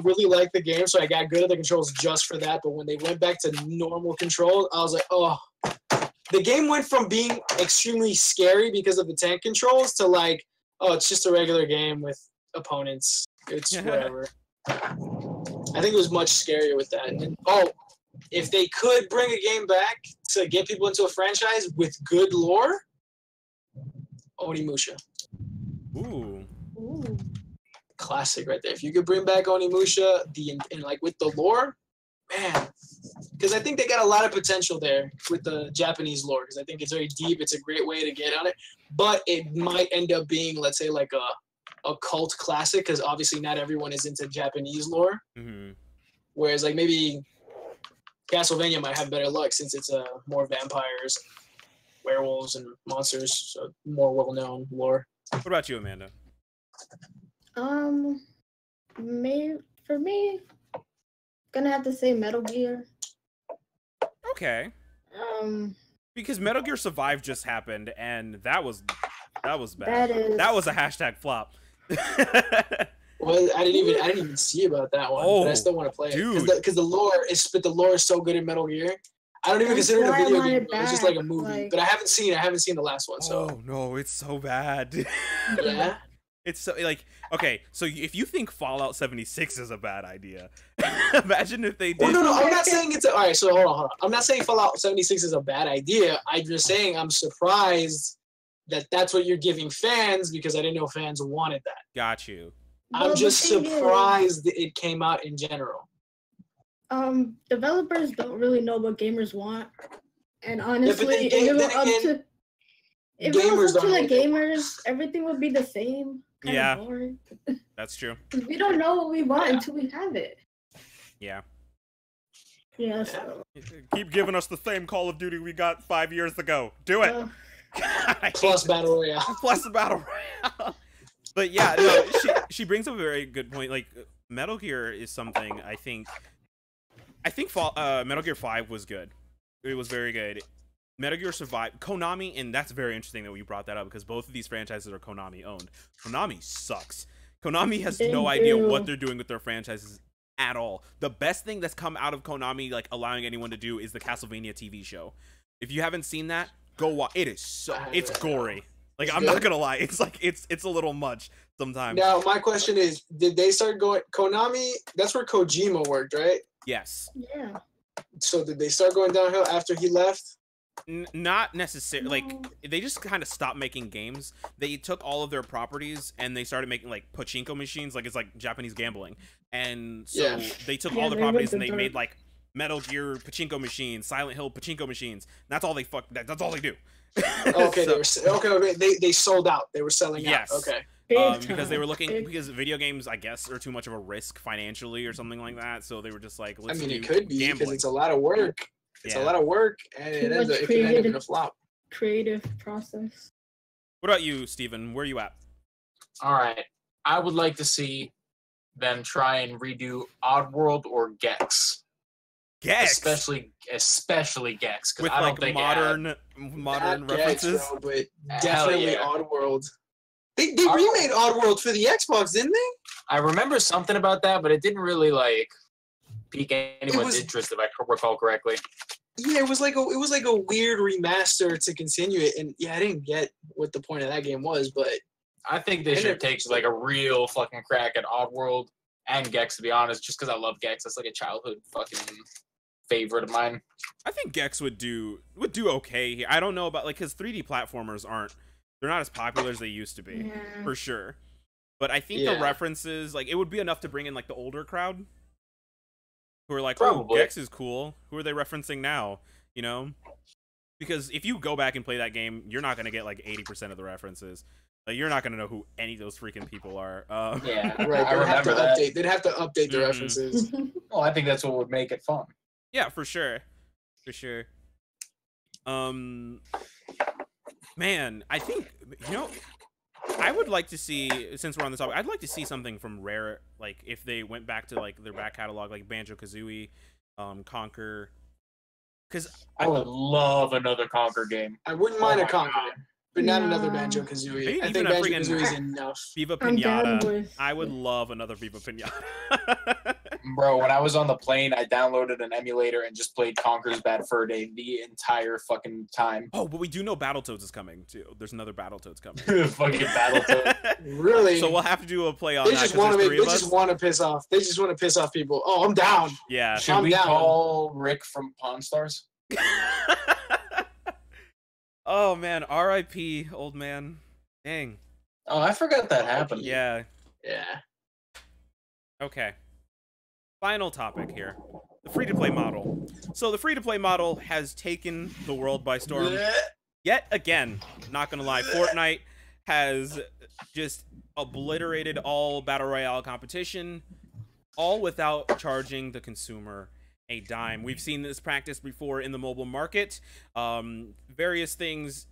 really liked the game, so I got good at the controls just for that. But when they went back to normal control, I was like, oh. The game went from being extremely scary because of the tank controls to like, oh, it's just a regular game with opponents. It's whatever. I think it was much scarier with that. And then, if they could bring a game back to get people into a franchise with good lore, Onimusha. Ooh. Ooh. Classic right there. If you could bring back Onimusha, and like with the lore, man, because I think they got a lot of potential there with the Japanese lore, because I think it's very deep. It's a great way to get on it, but it might end up being, let's say, like a cult classic, because obviously not everyone is into Japanese lore. Mm-hmm. Whereas like maybe Castlevania might have better luck since it's more vampires, werewolves, and monsters, so more well-known lore. What about you, Amanda? For me, gonna have to say Metal Gear. Okay. Because Metal Gear Survive just happened, and that was bad. That was a hashtag flop. Well, I didn't even see about that one, but I still want to play it because the lore is so good in Metal Gear. I don't even consider it a video game. It's just like a movie. But I haven't seen the last one. So. Oh no, it's so bad. Yeah. It's so like, okay, so if you think Fallout 76 is a bad idea, imagine if they did. Oh, no, I'm not saying it's all right. So hold on. I'm not saying Fallout 76 is a bad idea. I'm just saying I'm surprised that that's what you're giving fans, because I didn't know fans wanted that. Got you. I'm just surprised that it came out in general. Developers don't really know what gamers want, and honestly, then if it was up to the gamers, gamers, everything would be the same. Yeah. Boring. That's true. We don't know what we want until we have it. Yeah. Yeah. So. Keep giving us the same Call of Duty we got 5 years ago. Do it. Plus Battle Royale. Plus the Battle Royale. But yeah, no, she brings up a very good point. Like, Metal Gear is something I think Metal Gear 5 was good. It was very good. Metal Gear Survive, Konami, and that's very interesting that you brought that up, because both of these franchises are Konami owned. Konami sucks. Konami has no idea what they're doing with their franchises at all. The best thing that's come out of Konami, like allowing anyone to do, is the Castlevania TV show. If you haven't seen that, go watch. It's gory. Like, I'm not gonna lie, it's like it's a little much sometimes. Now my question is, did they start going Konami? That's where Kojima worked, right? Yes. Yeah. So did they start going downhill after he left? Not necessarily. Like, No. they just kind of stopped making games. They took all of their properties and they started making like pachinko machines. Like, it's like Japanese gambling. And so Yeah. they took Yeah, all the they went properties and the they dark. made like Metal Gear pachinko machines, Silent Hill pachinko machines. That's all they that's all they do. Okay, So, okay. They sold out. They were selling Yes. out. Okay. Big because they time. were looking Big- because video games, I guess, are too much of a risk financially or something like that. So they were just like, I let's mean, do it could be because gambling. it's a lot of work. It's a Yeah. lot of work, and Too it ends much up, it could end up in creative- a flop. creative process. What about you, Steven? Where are you at? All right. I would like to see them try and redo Oddworld or Gex. Gex, Especially Gex. Because with I don't like think modern Not references. Gex, bro, but Hell definitely yeah. Oddworld. They Oddworld. remade Oddworld for the Xbox, didn't they? I remember something about that, but it didn't really like pique anyone's was- interest if I recall correctly. Yeah, it was like a weird remaster to continue it, and yeah, I didn't get what the point of that game was, but I think they And should it- take like a real fucking crack at Oddworld and Gex, to be honest, just because I love Gex. That's like a childhood fucking favorite of mine. I think Gex would do okay here. I don't know about like because 3D platformers they're not as popular as they used to be Yeah. for sure. But I think Yeah. the references, like, it would be enough to bring in like the older crowd who are like, Probably. oh, Gex is cool. Who are they referencing now? You know, because if you go back and play that game, you're not gonna get like 80% of the references. Like, you're not gonna know who any of those freaking people are. Yeah, right, I they'd have to remember that. update. They'd have to update the Mhm. references. Well, I think that's what would make it fun. Yeah, for sure. For sure. Man, I think, you know, I would like to see, since we're on this topic, I'd like to see something from Rare, like, if they went back to, like, their back catalog, like Banjo-Kazooie, Conquer, because I would love another Conquer game. I wouldn't mind Oh a my Conquer, but not another Nah. Banjo Kazooie. Maybe I even think a Banjo friggin- Kazooie is enough. Viva I'm down Pinata. with. I would love another Viva Pinata. Bro, when I was on the plane, I downloaded an emulator and just played Conquer's Bad Fur Day the entire fucking time. Oh, but we do know Battletoads is coming, too. There's another Battletoads coming. Fucking Battletoads. Really? So we'll have to do a play on they that, just 'cause want to there's make. three They of just us. want to piss off. They just want to piss off people. Oh, I'm down. Yeah. Should I'm we down. call Rick from Pawn Stars? Oh, man. R.I.P., old man. Dang. Oh, I forgot that happened. Yeah. Yeah. Okay. Final topic here. The free-to-play model. So the free-to-play model has taken the world by storm. Blech. Yet again, not gonna lie, Fortnite has just obliterated all Battle Royale competition, all without charging the consumer a dime. We've seen this practice before in the mobile market. Various things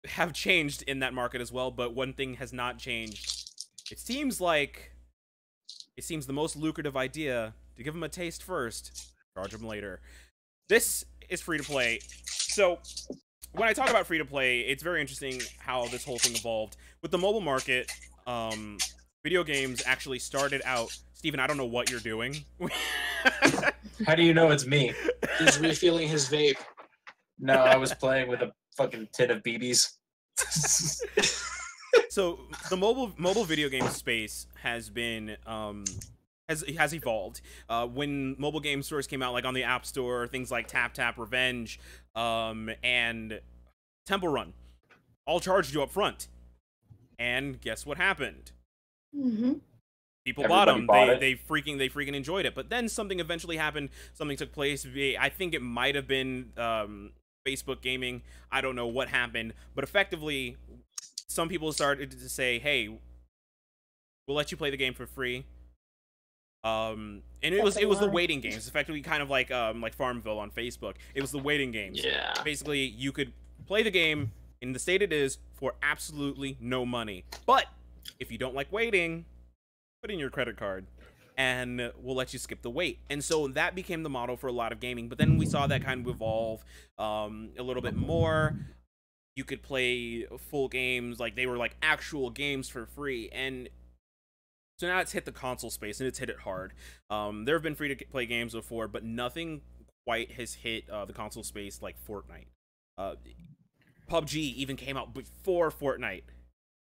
have changed in that market as well, but one thing has not changed. It seems the most lucrative idea to give them a taste first, charge them later. This is free to play. So when I talk about free to play, it's very interesting how this whole thing evolved. With the mobile market, video games actually started out. Steven, I don't know what you're doing. How do you know it's me? He's refilling his vape. No, I was playing with a fucking tin of BBs. So the mobile video game space has been has evolved. When mobile games first came out, like on the App Store, things like Tap Tap Revenge and Temple Run all charged you up front. And guess what happened? Mm-hmm. People Everybody bought bought them. it. They freaking enjoyed it. But then something eventually happened. Something took place. I think it might have been Facebook gaming. I don't know what happened. But effectively, some people started to say, "Hey, we'll let you play the game for free." And it was the waiting games. Effectively, kind of like Farmville on Facebook. It was the waiting games. Yeah. Basically, you could play the game in the state it is for absolutely no money. But if you don't like waiting, put in your credit card and we'll let you skip the wait. And so that became the model for a lot of gaming. But then we saw that kind of evolve a little bit more. You could play full games, like they were like actual games for free. And so now it's hit the console space and it's hit it hard. There have been free to play games before, but nothing quite has hit the console space like Fortnite. PUBG even came out before Fortnite.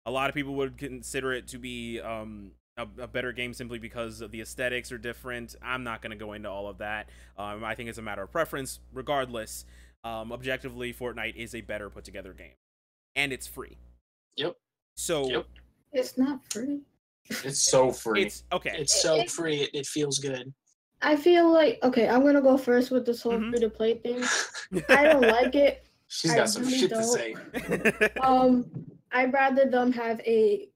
A lot of people would consider it to be a better game simply because of the aesthetics are different. I'm not going to go into all of that. I think it's a matter of preference. Regardless, objectively, Fortnite is a better put together game, and it's free. Yep. So Yep. It's not free. It's so free. it's okay. It's so free. It feels good. I feel like, okay, I'm gonna go first with this whole Mhm. free to play thing. I don't like it. She's I got some really shit to don't. say. I'd rather them have a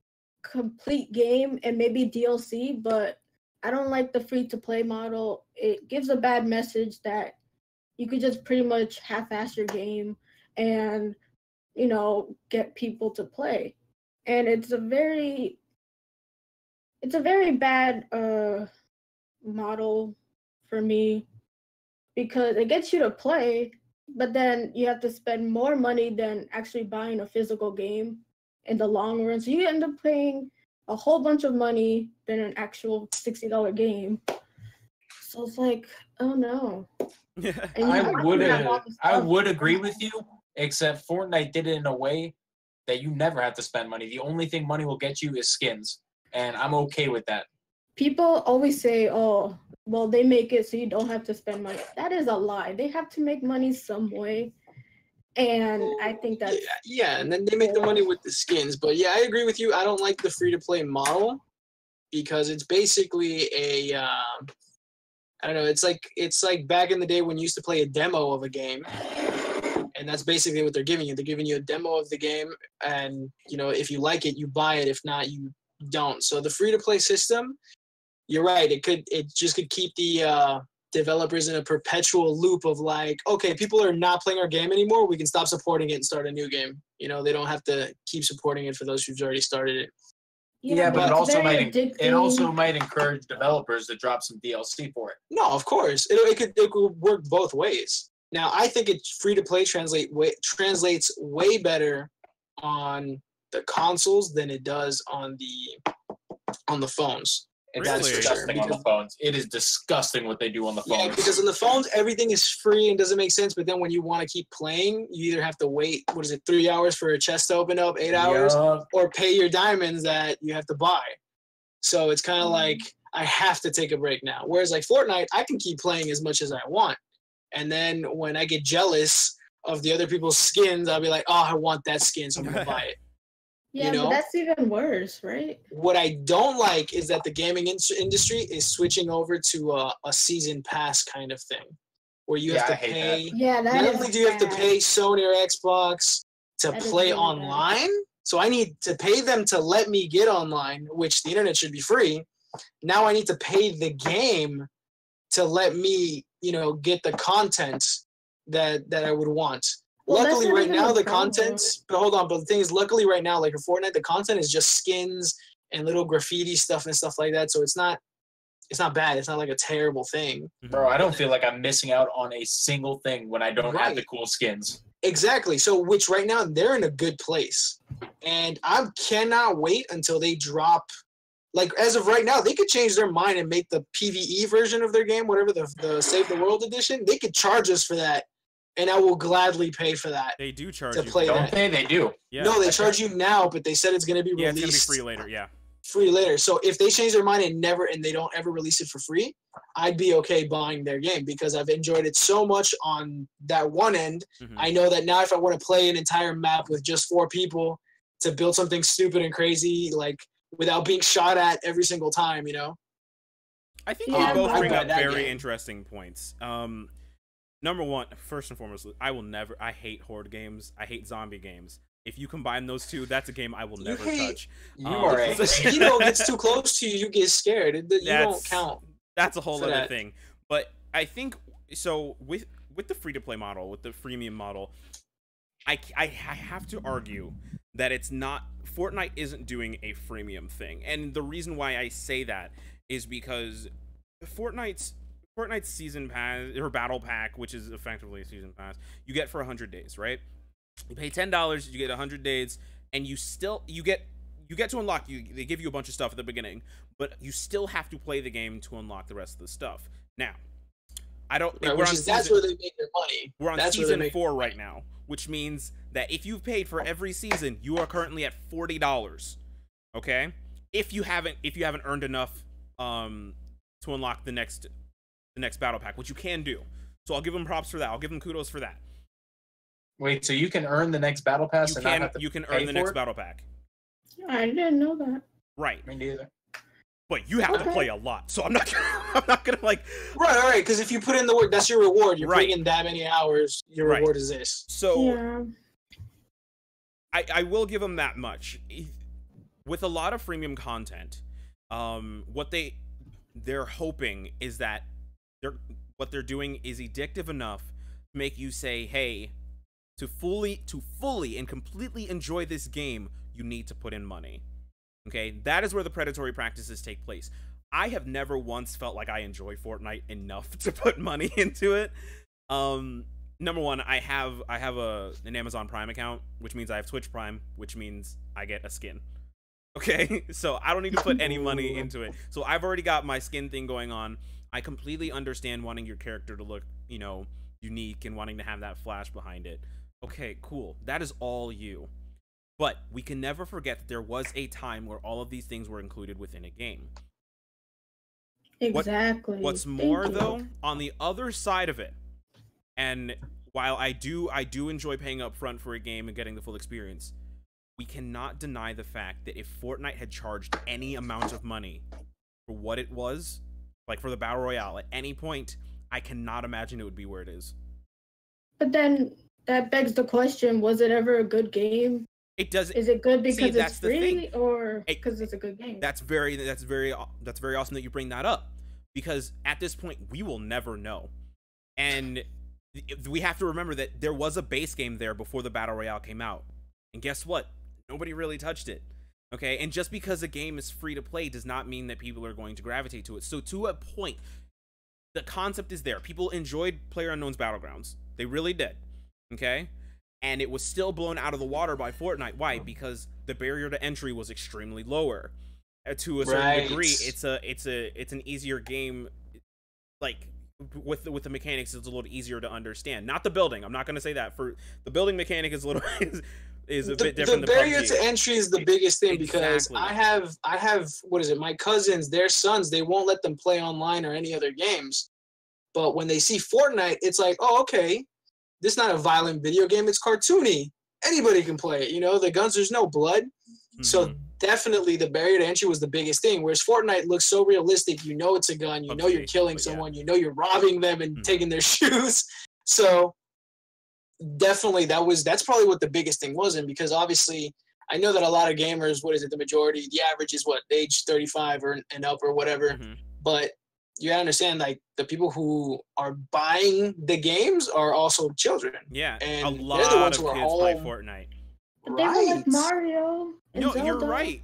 complete game and maybe DLC, but I don't like the free to play model. It gives a bad message that you could just pretty much half-ass your game and, get people to play. And it's a very bad model for me because it gets you to play, but then you have to spend more money than actually buying a physical game in the long run. So you end up paying a whole bunch of money than an actual $60 game. So it's like, oh no. And I would agree with you, except Fortnite did it in a way that you never have to spend money. The only thing money will get you is skins, and I'm okay with that. People always say, oh, well, they make it so you don't have to spend money. That is a lie. They have to make money some way. And I think that's... Yeah, and then they make the money with the skins. But yeah, I agree with you. I don't like the free-to-play model because it's basically a... I don't know, it's like back in the day when you used to play a demo of a game. And that's basically what they're giving you. They're giving you a demo of the game, and if you like it, you buy it. If not, you don't. So the free-to-play system, you're right. It just could keep the developers in a perpetual loop of like, okay, people are not playing our game anymore. We can stop supporting it and start a new game. They don't have to keep supporting it for those who've already started it. Yeah, but it also addicting. might encourage developers to drop some DLC for it. No, of course. It could work both ways. Now, I think it's free to play translates way better on the consoles than it does on the phones. It's Really? disgusting on the phones. It is disgusting what they do on the phones. Yeah, because on the phones, everything is free and doesn't make sense. But then when you want to keep playing, you either have to wait, 3 hours for a chest to open up, 8 hours, or pay your diamonds that you have to buy. So it's kind of like, I have to take a break now. Whereas like Fortnite, I can keep playing as much as I want. And then when I get jealous of the other people's skins, I'll be like, oh, I want that skin, so I'm going to buy it. Yeah, but that's even worse, right? What I don't like is that the gaming industry is switching over to a season pass kind of thing, where you have to pay. Yeah, that not only do you have to pay Sony or Xbox to play online, so I need to pay them to let me get online, which the internet should be free. Now I need to pay the game to let me, get the content that I would want. Well, luckily, right now the problem. content. But hold on, but the thing is, luckily right now, like for Fortnite, the content is just skins and little graffiti stuff and stuff like that. So it's not bad. It's not like a terrible thing. Bro, I don't feel like I'm missing out on a single thing when I don't have the cool skins. Exactly. So, which right now they're in a good place, and I cannot wait until they drop. Like as of right now, they could change their mind and make the PvE version of their game, whatever the Save the World edition. They could charge us for that, and I will gladly pay for that. They do charge to you. play Don't that. They do. Yeah. No, they charge you now, but they said it's going to be released. Yeah, it's gonna be free later. Yeah. Free later. So if they change their mind and they don't ever release it for free, I'd be okay buying their game because I've enjoyed it so much on that one end. I know that now if I want to play an entire map with just 4 people to build something stupid and crazy, like without being shot at every single time, I think Yeah, you both I bring buy up that very game. interesting points. Number one, first and foremost, I hate horde games. I hate zombie games. If you combine those two, that's a game I will never touch. You are a Mosquito gets too close to you, you get scared. You don't count. That's a whole for other that. thing. But I think so with the free to play model, with the freemium model, I have to argue that it's not Fortnite isn't doing a freemium thing. And the reason why I say that is because Fortnite's season pass or battle pack, which is effectively a season pass, you get for 100 days, right? You pay $10, you get 100 days, and you get to unlock. They give you a bunch of stuff at the beginning, but you still have to play the game to unlock the rest of the stuff. Now, That's where they make their money. We're on That's season 4 right now, which means that if you've paid for every season, you are currently at $40. Okay, if you haven't earned enough to unlock the next battle pack, which you can do. So I'll give them props for that. I'll give them kudos for that. Wait, so you can earn the next battle pass and not have to you can pay earn the for next it? battle pack. I didn't know that. Right. Me neither. But you have to Okay. play a lot, so I'm not gonna like. Right. Because if you put in the work, that's your reward. You're Right. putting in that many hours. Your Right. reward is this. So Yeah. I will give them that much. With a lot of freemium content, what they're hoping is that what they're doing is addictive enough to make you say, hey, to fully and completely enjoy this game, you need to put in money. Okay, that is where the predatory practices take place. I have never once felt like I enjoy Fortnite enough to put money into it. Number one, I have an Amazon Prime account, which means I have Twitch Prime, which means I get a skin. Okay, so I don't need to put any money into it. So I've already got my skin thing going on. I completely understand wanting your character to look, you know, unique and wanting to have that flash behind it. Okay, cool. That is all you. But we can never forget that there was a time where all of these things were included within a game. Exactly. What's more, though, on the other side of it, and while I do enjoy paying up front for a game and getting the full experience, we cannot deny the fact that if Fortnite had charged any amount of money for what it was, like for the Battle Royale, at any point, I cannot imagine it would be where it is. But then that begs the question: was it ever a good game? It does. Is it good because that's it's the free, thing. or because it's a good game? That's very awesome that you bring that up, because at this point we will never know, and we have to remember that there was a base game there before the Battle Royale came out, and guess what? Nobody really touched it. Okay, and just because a game is free to play does not mean that people are going to gravitate to it. So to a point, the concept is there. People enjoyed PlayerUnknown's Battlegrounds. They really did. Okay? And it was still blown out of the water by Fortnite. Why? Because the barrier to entry was extremely lower. To a certain degree, it's an easier game. Like with the mechanics, it's a little easier to understand. Not the building. I'm not going to say that. For the building mechanic is a little is a bit different. The barrier to entry is the biggest thing, because Exactly. I have what is it? My cousins, their sons, they won't let them play online or any other games. But when they see Fortnite, it's like, oh, okay, this is not a violent video game. It's cartoony. Anybody can play it. You know, the guns, there's no blood. Mm-hmm. So definitely the barrier to entry was the biggest thing. Whereas Fortnite looks so realistic. You know it's a gun. You know you're killing someone. You know you're robbing them and taking their shoes. So definitely that's probably what the biggest thing was. And because obviously I know that a lot of gamers, what is it, the majority, the average is what, age 35 and up or whatever. Mm-hmm. But you gotta understand, like, the people who are buying the games are also children. Yeah, and a lot they're the ones of who are kids play home. Fortnite. But they were like Mario. And No, Zelda. you're right.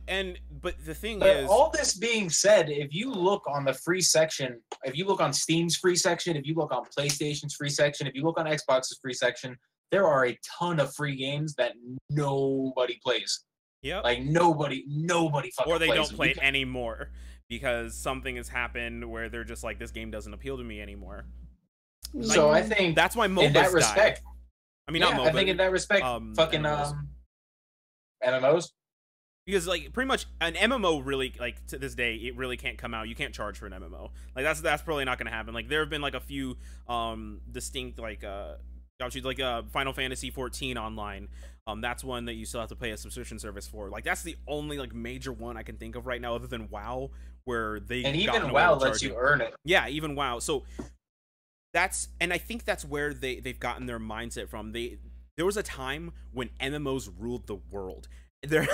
But the thing But is, all this being said, if you look on the free section, if you look on Steam's free section, if you look on PlayStation's free section, if you look on Xbox's free section, there are a ton of free games that nobody plays. yep. Like nobody fucking Or they plays. don't play it anymore because something has happened where they're just like, this game doesn't appeal to me anymore. So I think That's why MOBAs in that respect, died. I mean, yeah, not MOBA. I think in that respect, fucking MMOs. MMOs. Because like pretty much an MMO really, like, to this day, it really can't come out. You can't charge for an MMO. Like that's probably not gonna happen. Like there have been like a few distinct Final Fantasy 14 online. That's one that you still have to pay a subscription service for. Like that's the only like major one I can think of right now, other than WoW, where they And gotten even away WoW with lets you charging. earn it. Yeah, even WoW. So I think that's where they've gotten their mindset from. There was a time when MMOs ruled the world. They're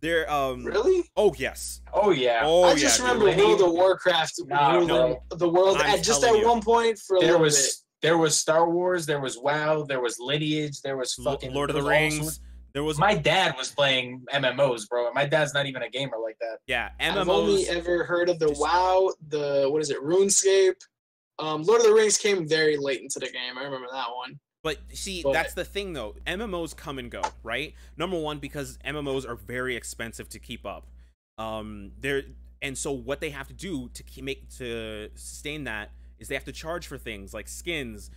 Really? Oh yes. Oh yeah. Oh I just remember dude. World of Warcraft ruling no. the world I'm at just telling at you. one point for a There little was Star Wars, there was WoW, there was Lineage, there was fucking Lord of the there was all Rings. sorts- There was My dad was playing MMOs, bro. My dad's not even a gamer like that. yeah bit. I've only MMOs. ever heard of the just- WoW, the what is it, RuneScape. Lord of the Rings came very late into the game. I remember that one. But see, But- that's the thing though. MMOs come and go, right? Number one, because MMOs are very expensive to keep up. And so what they have to do to sustain that is they have to charge for things like skins,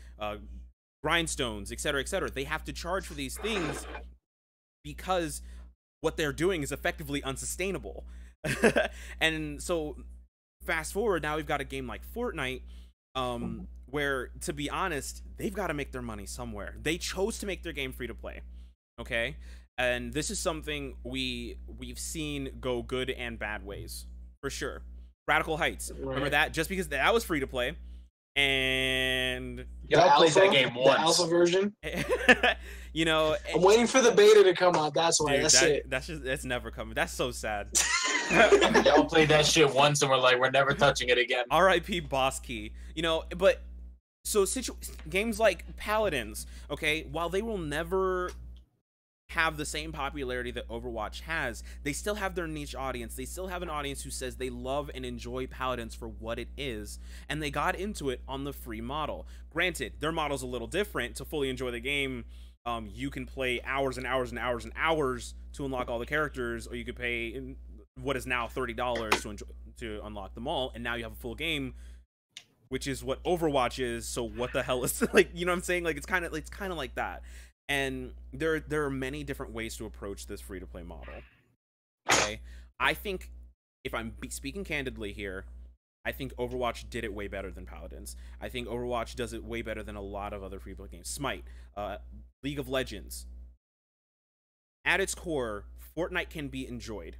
grindstones, etc., etc. They have to charge for these things because what they're doing is effectively unsustainable. And so fast forward, now we've got a game like Fortnite Where, to be honest, they've got to make their money somewhere. They chose to make their game free to play, okay? And this is something we've seen go good and bad ways, for sure. Radical Heights, remember that? Just because that was free to play, and I played that game once. The alpha version. you know, I'm waiting for the beta to come out. That's why. Dude, that's it. That's never coming. That's so sad. Y'all played that shit once and we're like, we're never touching it again. R.I.P. Boss Key. You know, but so games like Paladins, okay, while they will never have the same popularity that Overwatch has, they still have their niche audience. They still have an audience who says they love and enjoy Paladins for what it is, and they got into it on the free model. Granted, their model's a little different. To fully enjoy the game, you can play hours and hours and hours and hours to unlock all the characters, or you could pay what is now $30 to unlock them all, and now you have a full game, which is what Overwatch is. So what the hell is, like, you know what I'm saying? Like, it's kind of like that. And there are many different ways to approach this free-to-play model. Okay, I think, if I'm speaking candidly here, I think Overwatch did it way better than Paladins. I think Overwatch does it way better than a lot of other free-to-play games. Smite, League of Legends. At its core, Fortnite can be enjoyed.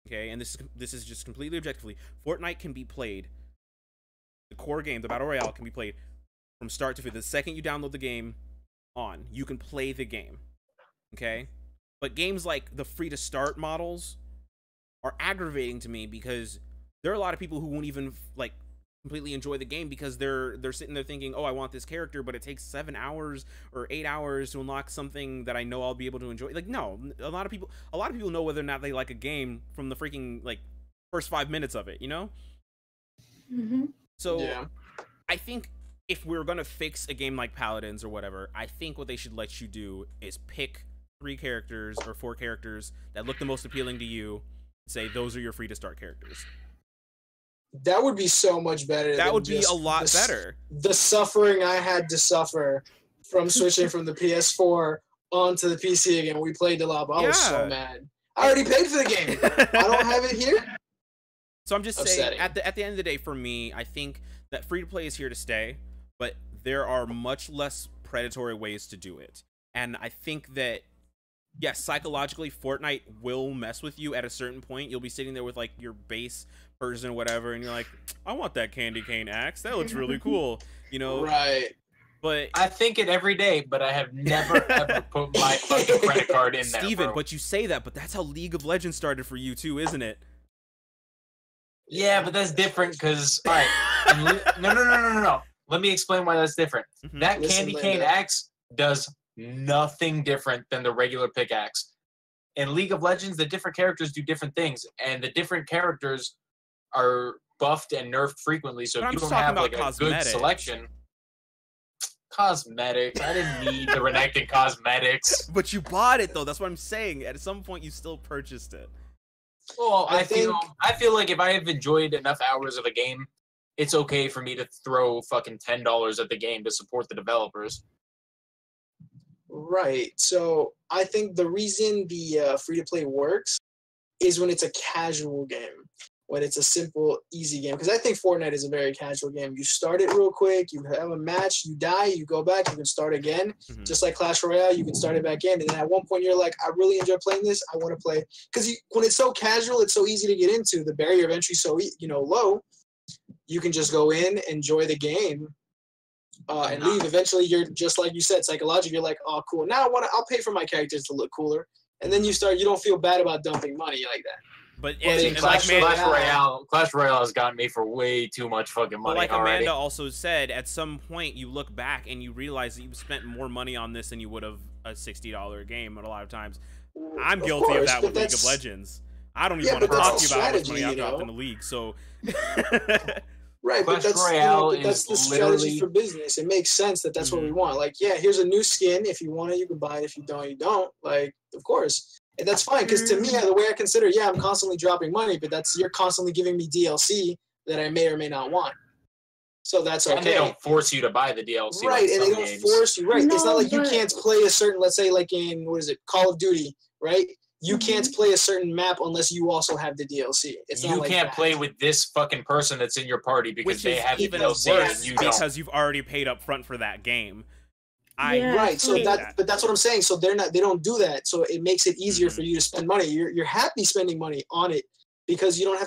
Okay, and this is just completely objectively. Fortnite can be played. The core game, the Battle Royale, can be played from start to finish. The second you download the game on, you can play the game, okay? But games like the free to start models are aggravating to me, because there are a lot of people who won't even like completely enjoy the game because they're sitting there thinking, oh, I want this character, but it takes 7 hours or 8 hours to unlock something that I know I'll be able to enjoy. Like, no, a lot of people know whether or not they like a game from the freaking like first 5 minutes of it, you know? So yeah. I think if we're gonna fix a game like Paladins or whatever, I think what they should let you do is pick 3 characters or 4 characters that look the most appealing to you, and say those are your free to start characters. That would be so much better. That would be a lot better. The suffering I had to suffer from switching from the PS4 onto the PC again. We played a lot, but I was so mad. I already paid for the game. I don't have it here. So I'm just saying, at the end of the day, for me, I think that free to play is here to stay, but there are much less predatory ways to do it. And I think that, yes, psychologically, Fortnite will mess with you at a certain point. You'll be sitting there with like your base person or whatever, and you're like, I want that candy cane axe. That looks really cool, you know? Right. But I think it every day, but I have never ever put my fucking credit card in there. Steven, but you say that, but that's how League of Legends started for you too, isn't it? Yeah, but that's different because, all right, no. Let me explain why that's different. That candy cane axe does nothing different than the regular pickaxe. In League of Legends, the different characters do different things, and the different characters are buffed and nerfed frequently. So if you don't have like a good selection, cosmetics. I didn't need the Renekton cosmetics. But you bought it though. That's what I'm saying. At some point, you still purchased it. Well, I feel like if I have enjoyed enough hours of a game, it's okay for me to throw fucking $10 at the game to support the developers. Right. So I think the reason the free-to-play works is when it's a casual game, when it's a simple, easy game. Because I think Fortnite is a very casual game. You start it real quick, you have a match, you die, you go back, you can start again. Just like Clash Royale, you can start it back in. And then at one point, you're like, I really enjoy playing this. I want to play. Because when it's so casual, it's so easy to get into. The barrier of entry is so low. You can just go in, enjoy the game, and leave. Eventually, you're just like you said, psychologically, you're like, oh, cool. Now I'll pay for my characters to look cooler. And then you don't feel bad about dumping money like that. But Clash Royale has gotten me for way too much fucking money. But like already. Amanda also said, at some point you look back and you realize that you spent more money on this than you would have a $60 game. And a lot of times, I'm guilty of that with League of Legends. I don't even want to talk to you about how much money I've dropped in the league. So, right, but that's the strategy for business. It makes sense that that's what we want. Like, yeah, here's a new skin. If you want it, you can buy it. If you don't, you don't. Like, of course. And that's fine, because to me, the way I consider, I'm constantly dropping money, but you're constantly giving me DLC that I may or may not want. So that's okay. And they don't force you to buy the DLC. Right, and they don't force you. Right, it's not like you can't play a certain, let's say, like in, Call of Duty, right? you can't play a certain map unless you also have the DLC. It's You not like can't that. play with this fucking person that's in your party because Which they is have the even DLC worse and you don't. because you've already paid up front for that game. Yeah, Right, so hate but that's what I'm saying. So they don't do that. So it makes it easier Mm-hmm. for you to spend money. You're happy spending money on it because you don't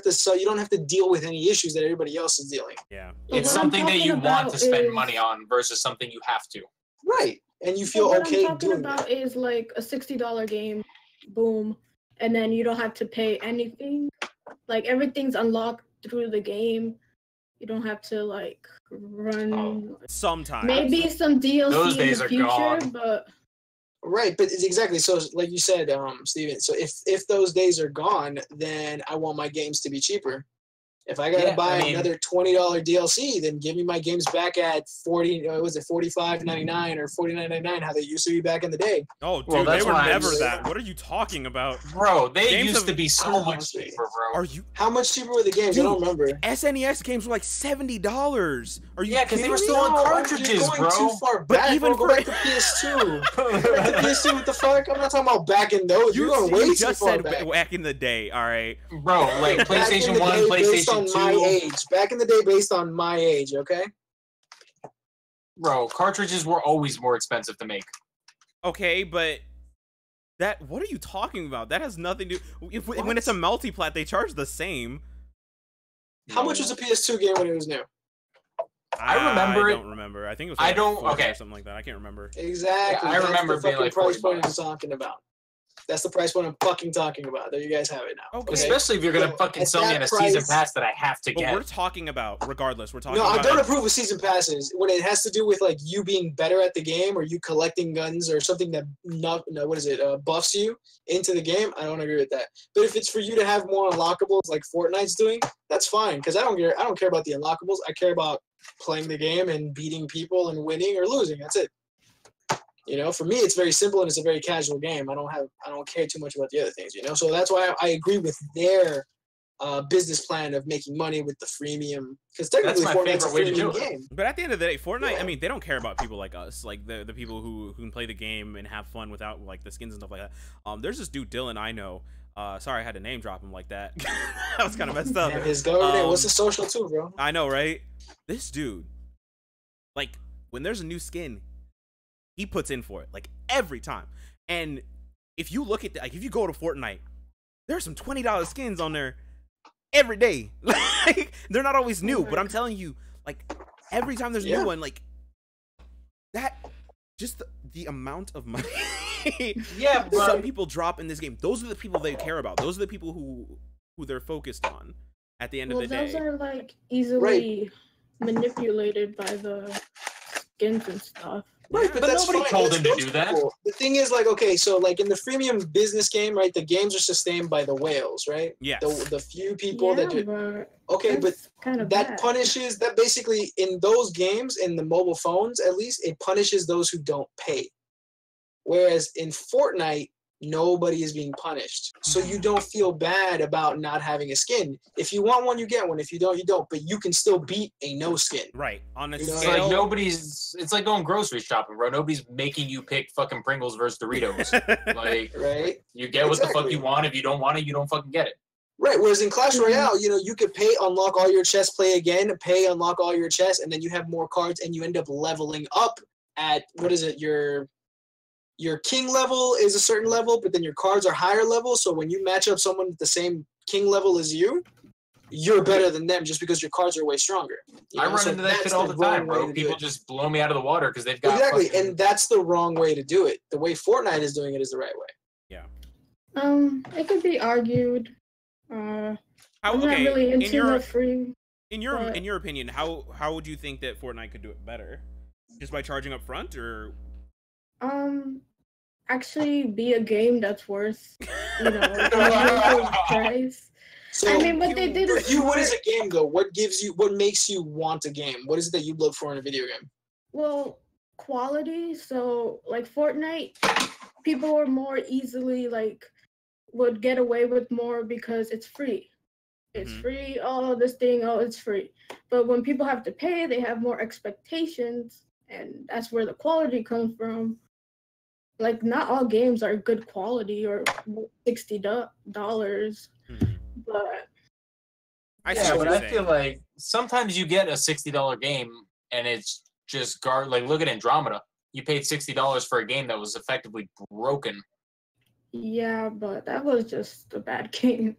have to deal with any issues that everybody else is dealing. Yeah. But It's what I'm something that you talking want to about spend is- money on versus something you have to. Right, and you But feel what okay I'm talking doing about that. is like a $60 game, boom, and then you don't have to pay anything. Like everything's unlocked through the game. You don't have to like run. Sometimes. Maybe some DLC Those in days the are future, gone. but Right, but it's exactly so. Like you said, Steven. So if those days are gone, then I want my games to be cheaper. If I gotta buy another $20 DLC, then give me my games back at $45.99 or $49.99, how they used to be back in the day. Oh, dude, Well, they that's were why never I'm- that. What are you talking about? Bro, they Games used have- to be so much cheaper, bro. Are you? How much cheaper were the games? Dude, I don't remember. SNES games were like $70. Are you? Yeah, because they kidding were me? still on No, cartridges, you're going bro. too far But back, even bro. Go for- back to PS2. Go back to PS2. What the fuck? I'm not talking about back in those. You're going way you too just far said back. back in the day. All right. Bro, like Back in PlayStation the 1, day, based on PlayStation my 2. age. Back in the day, based on my age. Okay. Bro, cartridges were always more expensive to make. Okay, but that. What are you talking about? That has nothing to. When it's a multiplat, they charge the same. How much was a PS2 game when it was new? I remember I it- don't remember. I think it was. I Like don't- 40 okay. or something like that. I can't remember. Exactly. Yeah, I That's remember the being fucking like price 40 point I'm bucks. talking about. That's the price point I'm fucking talking about. There you guys have it now. Okay. Especially if you're gonna So, fucking at sell me that on a season price- pass that I have to But get. we're talking about, regardless, we're talking No, I about. don't approve of season passes when it has to do with like you being better at the game or you collecting guns or something that buffs you into the game. I don't agree with that. But if it's for you to have more unlockables like Fortnite's doing, that's fine because I don't care about the unlockables. I care about playing the game and beating people and winning or losing. That's it. You know, for me, it's very simple and it's a very casual game. I don't care too much about the other things. You know, so that's why I agree with their business plan of making money with the freemium because technically That's my Fortnite's a favorite way to do freemium it. game. But at the end of the day, Fortnite, Yeah. I mean, they don't care about people like us, like the people who can play the game and have fun without like the skins and stuff like that. There's this dude Dylan I know. Sorry, I had to name drop him like that. That was kind of messed up. Damn, his government. What's Um, the social too, bro? I know, right? This dude, like, when there's a new skin, he puts in for it, like every time. And if you look at like, if you go to Fortnite, there's some $20 skins on there every day. Like, they're not always new, but I'm telling you, like, every time there's a Yeah. new one, like that, just the amount of money Yeah, some bro. people drop in this game. Those are the people they care about. Those are the people who they're focused on at the end well, of the those day. are like easily manipulated by the skins and stuff. Right, but that's nobody fine. told That's him to those do that. people. The thing is, like, okay, so like in the freemium business game, right? The games are sustained by the whales, right? Yes. The few people that do. but Okay, but kind of that punishes that basically in those games in the mobile phones at least it punishes those who don't pay. Whereas in Fortnite, nobody is being punished, so you don't feel bad about not having a skin. If you want one, you get one. If you don't, you don't. But you can still beat a no skin. Right. On a You know, It's scale. like it's like going grocery shopping, bro. Nobody's making you pick fucking Pringles versus Doritos. Like, Right. you get what the fuck Exactly. you want. If you don't want it, you don't fucking get it. Right. Whereas in Clash Mhm. Royale, you know, you could pay, unlock all your chests, play again, pay, unlock all your chests, and then you have more cards, and you end up leveling up at what is it? Your king level is a certain level, but then your cards are higher level. So when you match up someone with the same king level as you, you're better than them just because your cards are way stronger. You I know? run So into that shit that's all the wrong time, way bro. to do People it. just blow me out of the water because they've got Exactly, fucking- and that's the wrong way to do it. The way Fortnite is doing it is the right way. It could be argued. How, I'm okay, not really in into your the free. in your but- in your opinion, how would you think that Fortnite could do it better? Just by charging up front, or Actually be a game that's worth, you know, a reasonable price. So I mean, what they did for is you, what is a game though? What makes you want a game? What is it that you look for in a video game? well, quality. So like Fortnite, people are more easily like would get away with more because it's free. It's Mhm. free. Oh, this thing. Oh, it's free. But when people have to pay, they have more expectations, and that's where the quality comes from. like not all games are good quality or $60, Mhm. but I see Yeah, what but you're I saying. feel like sometimes you get a $60 game and it's just like look at Andromeda. You paid $60 for a game that was effectively broken. yeah, but that was just a bad game.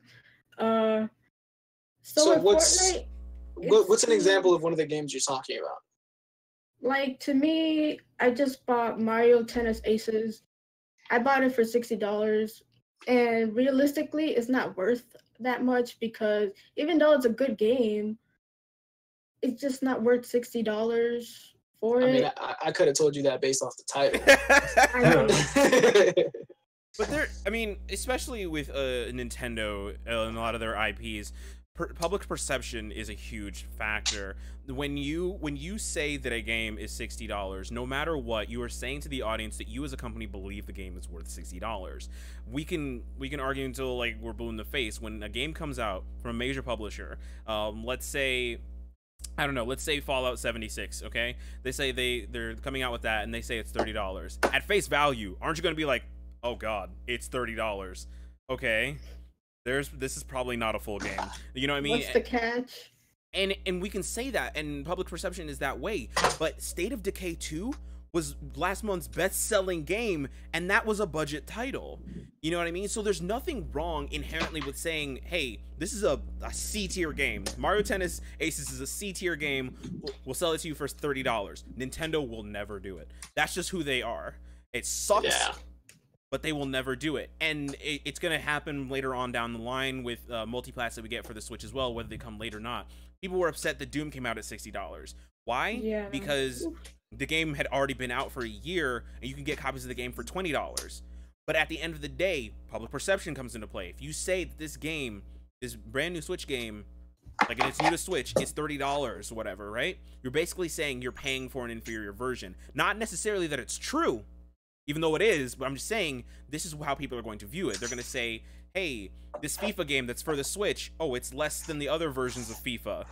So So with what's Fortnite, what's an it's example of one of the games you're talking about? like to me, I just bought Mario Tennis Aces. I bought it for $60, and realistically, it's not worth that much because even though it's a good game, it's just not worth $60 for I it. mean, I could have told you that based off the title. I know. But there, I mean, especially with Nintendo and a lot of their IPs, public perception is a huge factor. When you say that a game is $60, no matter what, you are saying to the audience that you as a company believe the game is worth $60. We can argue until like we're blue in the face. When a game comes out from a major publisher, let's say, I don't know, let's say Fallout 76, okay? They say they're coming out with that and they say it's $30. At face value, aren't you going to be like, "Oh god, it's $30." Okay. This is probably not a full game. You know what I mean? What's the catch? And we can say that, and public perception is that way. But State of Decay 2 was last month's best-selling game, and that was a budget title. You know what I mean? So there's nothing wrong inherently with saying, hey, this is a C-tier game. Mario Tennis Aces is a C-tier game. We'll sell it to you for $30. Nintendo will never do it. That's just who they are. It sucks. Yeah. But they will never do it, and it's going to happen later on down the line with multiplats that we get for the Switch as well, whether they come late or not. People were upset that Doom came out at $60. Why? Yeah. Because the game had already been out for a year, and you can get copies of the game for $20. But at the end of the day, public perception comes into play. If you say that this game, this brand new Switch game, like it's new to Switch, it's $30 or whatever, right? You're basically saying you're paying for an inferior version. Not necessarily that it's true, even though it is, but I'm just saying this is how people are going to view it. They're going to say, hey, this FIFA game that's for the Switch, oh, it's less than the other versions of FIFA.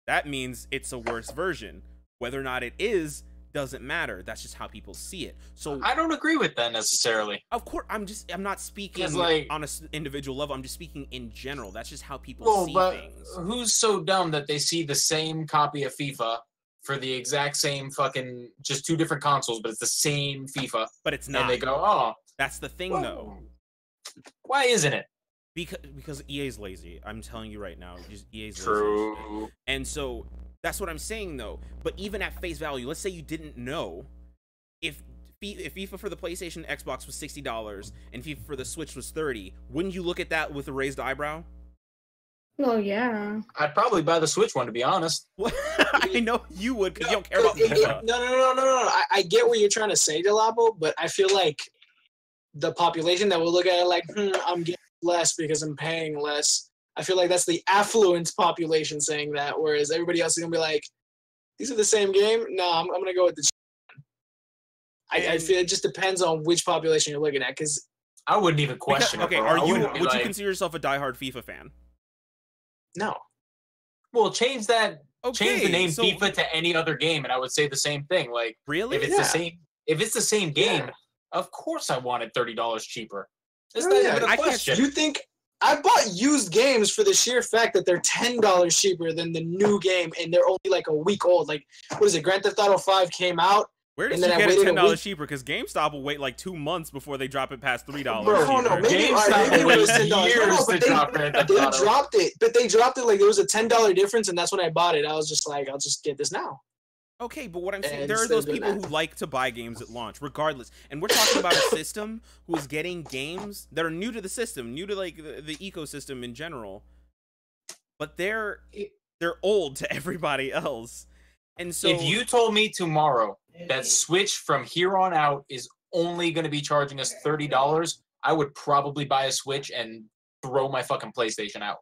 That means it's a worse version. Whether or not it is doesn't matter. That's just how people see it. So I don't agree with that necessarily. of course, I'm not speaking like, on an individual level. I'm just speaking in general. That's just how people well, see but things. who's so dumb that they see the same copy of FIFA for the exact same fucking, just two different consoles, but it's the same FIFA, But it's not. and they go, oh, That's the thing, well, though. why isn't it? Because EA's lazy. I'm telling you right now. Just EA's lazy. True. And so that's what I'm saying, though. But even at face value, let's say you didn't know if FIFA for the PlayStation and Xbox was $60 and FIFA for the Switch was $30. Wouldn't you look at that with a raised eyebrow? Well, yeah. I'd probably buy the Switch one, to be honest. I know you would, because you don't care about FIFA. No. I get what you're trying to say, Delabo, but I feel like the population that will look at it like, I'm getting less because I'm paying less. I feel like that's the affluent population saying that, whereas everybody else is gonna be like, these are the same game. No, I'm gonna go with the. I feel it just depends on which population you're looking at, because I wouldn't even question Okay, it. Bro. would you consider yourself a diehard FIFA fan? no. Well, change that. Change the name so- FIFA to any other game, and I would say the same thing. Like, Really? if it's the same game, of course I want it $30 cheaper. That's Oh, not yeah, even a I can't- question. You think I bought used games for the sheer fact that they're $10 cheaper than the new game, and they're only like a week old. Like, what is it? Grand Theft Auto 5 came out. Where did And you then I get it waited a $10 week. cheaper? Because GameStop will wait like 2 months before they drop it past $3 Bro, cheaper. no, maybe, GameStop maybe it was waited $10. years No, to but they- drop Grand Theft They Auto. dropped it, but they dropped it like there was a $10 difference, and that's when I bought it. I was just like, I'll just get this now. Okay, but what I'm saying, And there are instead those of doing people that. who like to buy games at launch, regardless. And we're talking about a system who is getting games that are new to the system, new to like the ecosystem in general. But they're old to everybody else. And so If you told me tomorrow that Switch from here on out is only going to be charging us $30, I would probably buy a Switch and throw my fucking PlayStation out.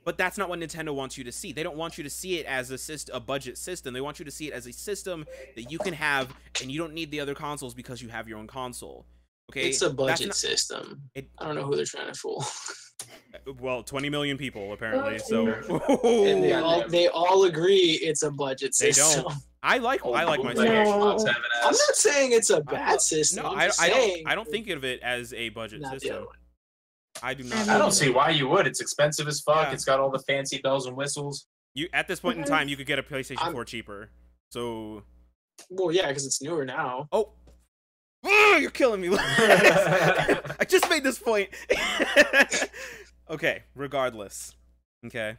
But that's not what Nintendo wants you to see. They don't want you to see it as a budget system. They want you to see it as a system that you can have, and you don't need the other consoles because you have your own console. Okay, It's a That's budget not- system. It- I don't know who they're trying to fool. Well, 20 million people apparently. So And they all agree it's a budget They system. don't. I like my bootleg system. Xbox have an I'm ass. not saying it's a bad system. No, I'm I just saying don't think of it as a budget not the system. other one. I do not. I don't see why you would. It's expensive as fuck. Yeah. It's got all the fancy bells and whistles. You at this point in time, you could get a PlayStation 4 cheaper. So, Well, yeah, because it's newer now. oh, you're killing me. I just made this point. Okay, regardless. Okay.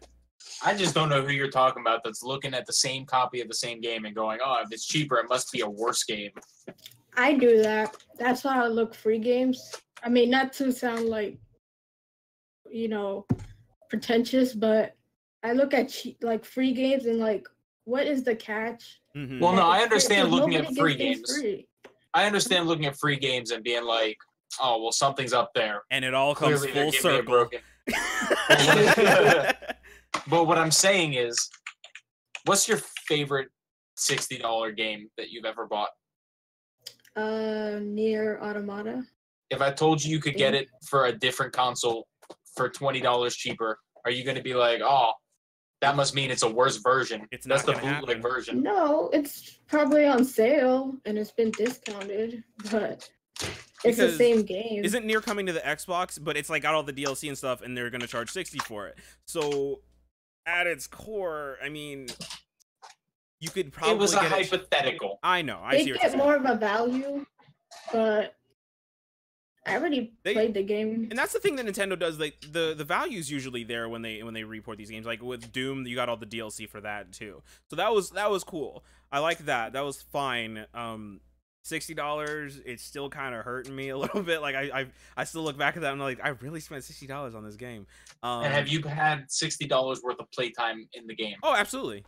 I just don't know who you're talking about that's looking at the same copy of the same game and going, oh, if it's cheaper, it must be a worse game. I do that. That's why I look free games. I mean, not to sound like, pretentious, but I look at like free games and like, what is the catch? Mm-hmm. Well, no, I understand Because looking nobody at free gets things games. free. I understand looking at free games and being like, oh, well, something's up there. And it all comes Clearly, they're full giving me a circle. broken. But what I'm saying is, what's your favorite $60 game that you've ever bought? Near Automata. If I told you could get it for a different console for $20 cheaper, are you going to be like, oh, that must mean it's a worse version? It's That's not the gonna bootleg happen. version. No, it's probably on sale and it's been discounted, but it's the Because same game. Isn't Nier coming to the Xbox? But it's like got all the DLC and stuff, and they're gonna charge $60 for it. So, at its core, I mean, you could probably It was a get it. hypothetical. I know. I They see what you're get saying. more of a value, but I already They- played the game. And that's the thing that Nintendo does. Like the value's usually there when they report these games. Like with Doom, you got all the DLC for that too. So that was cool. I like that. That was fine. $60. It's still kind of hurting me a little bit. Like I still look back at that and I'm like, I really spent $60 on this game. And have you had $60 worth of playtime in the game? Oh, absolutely,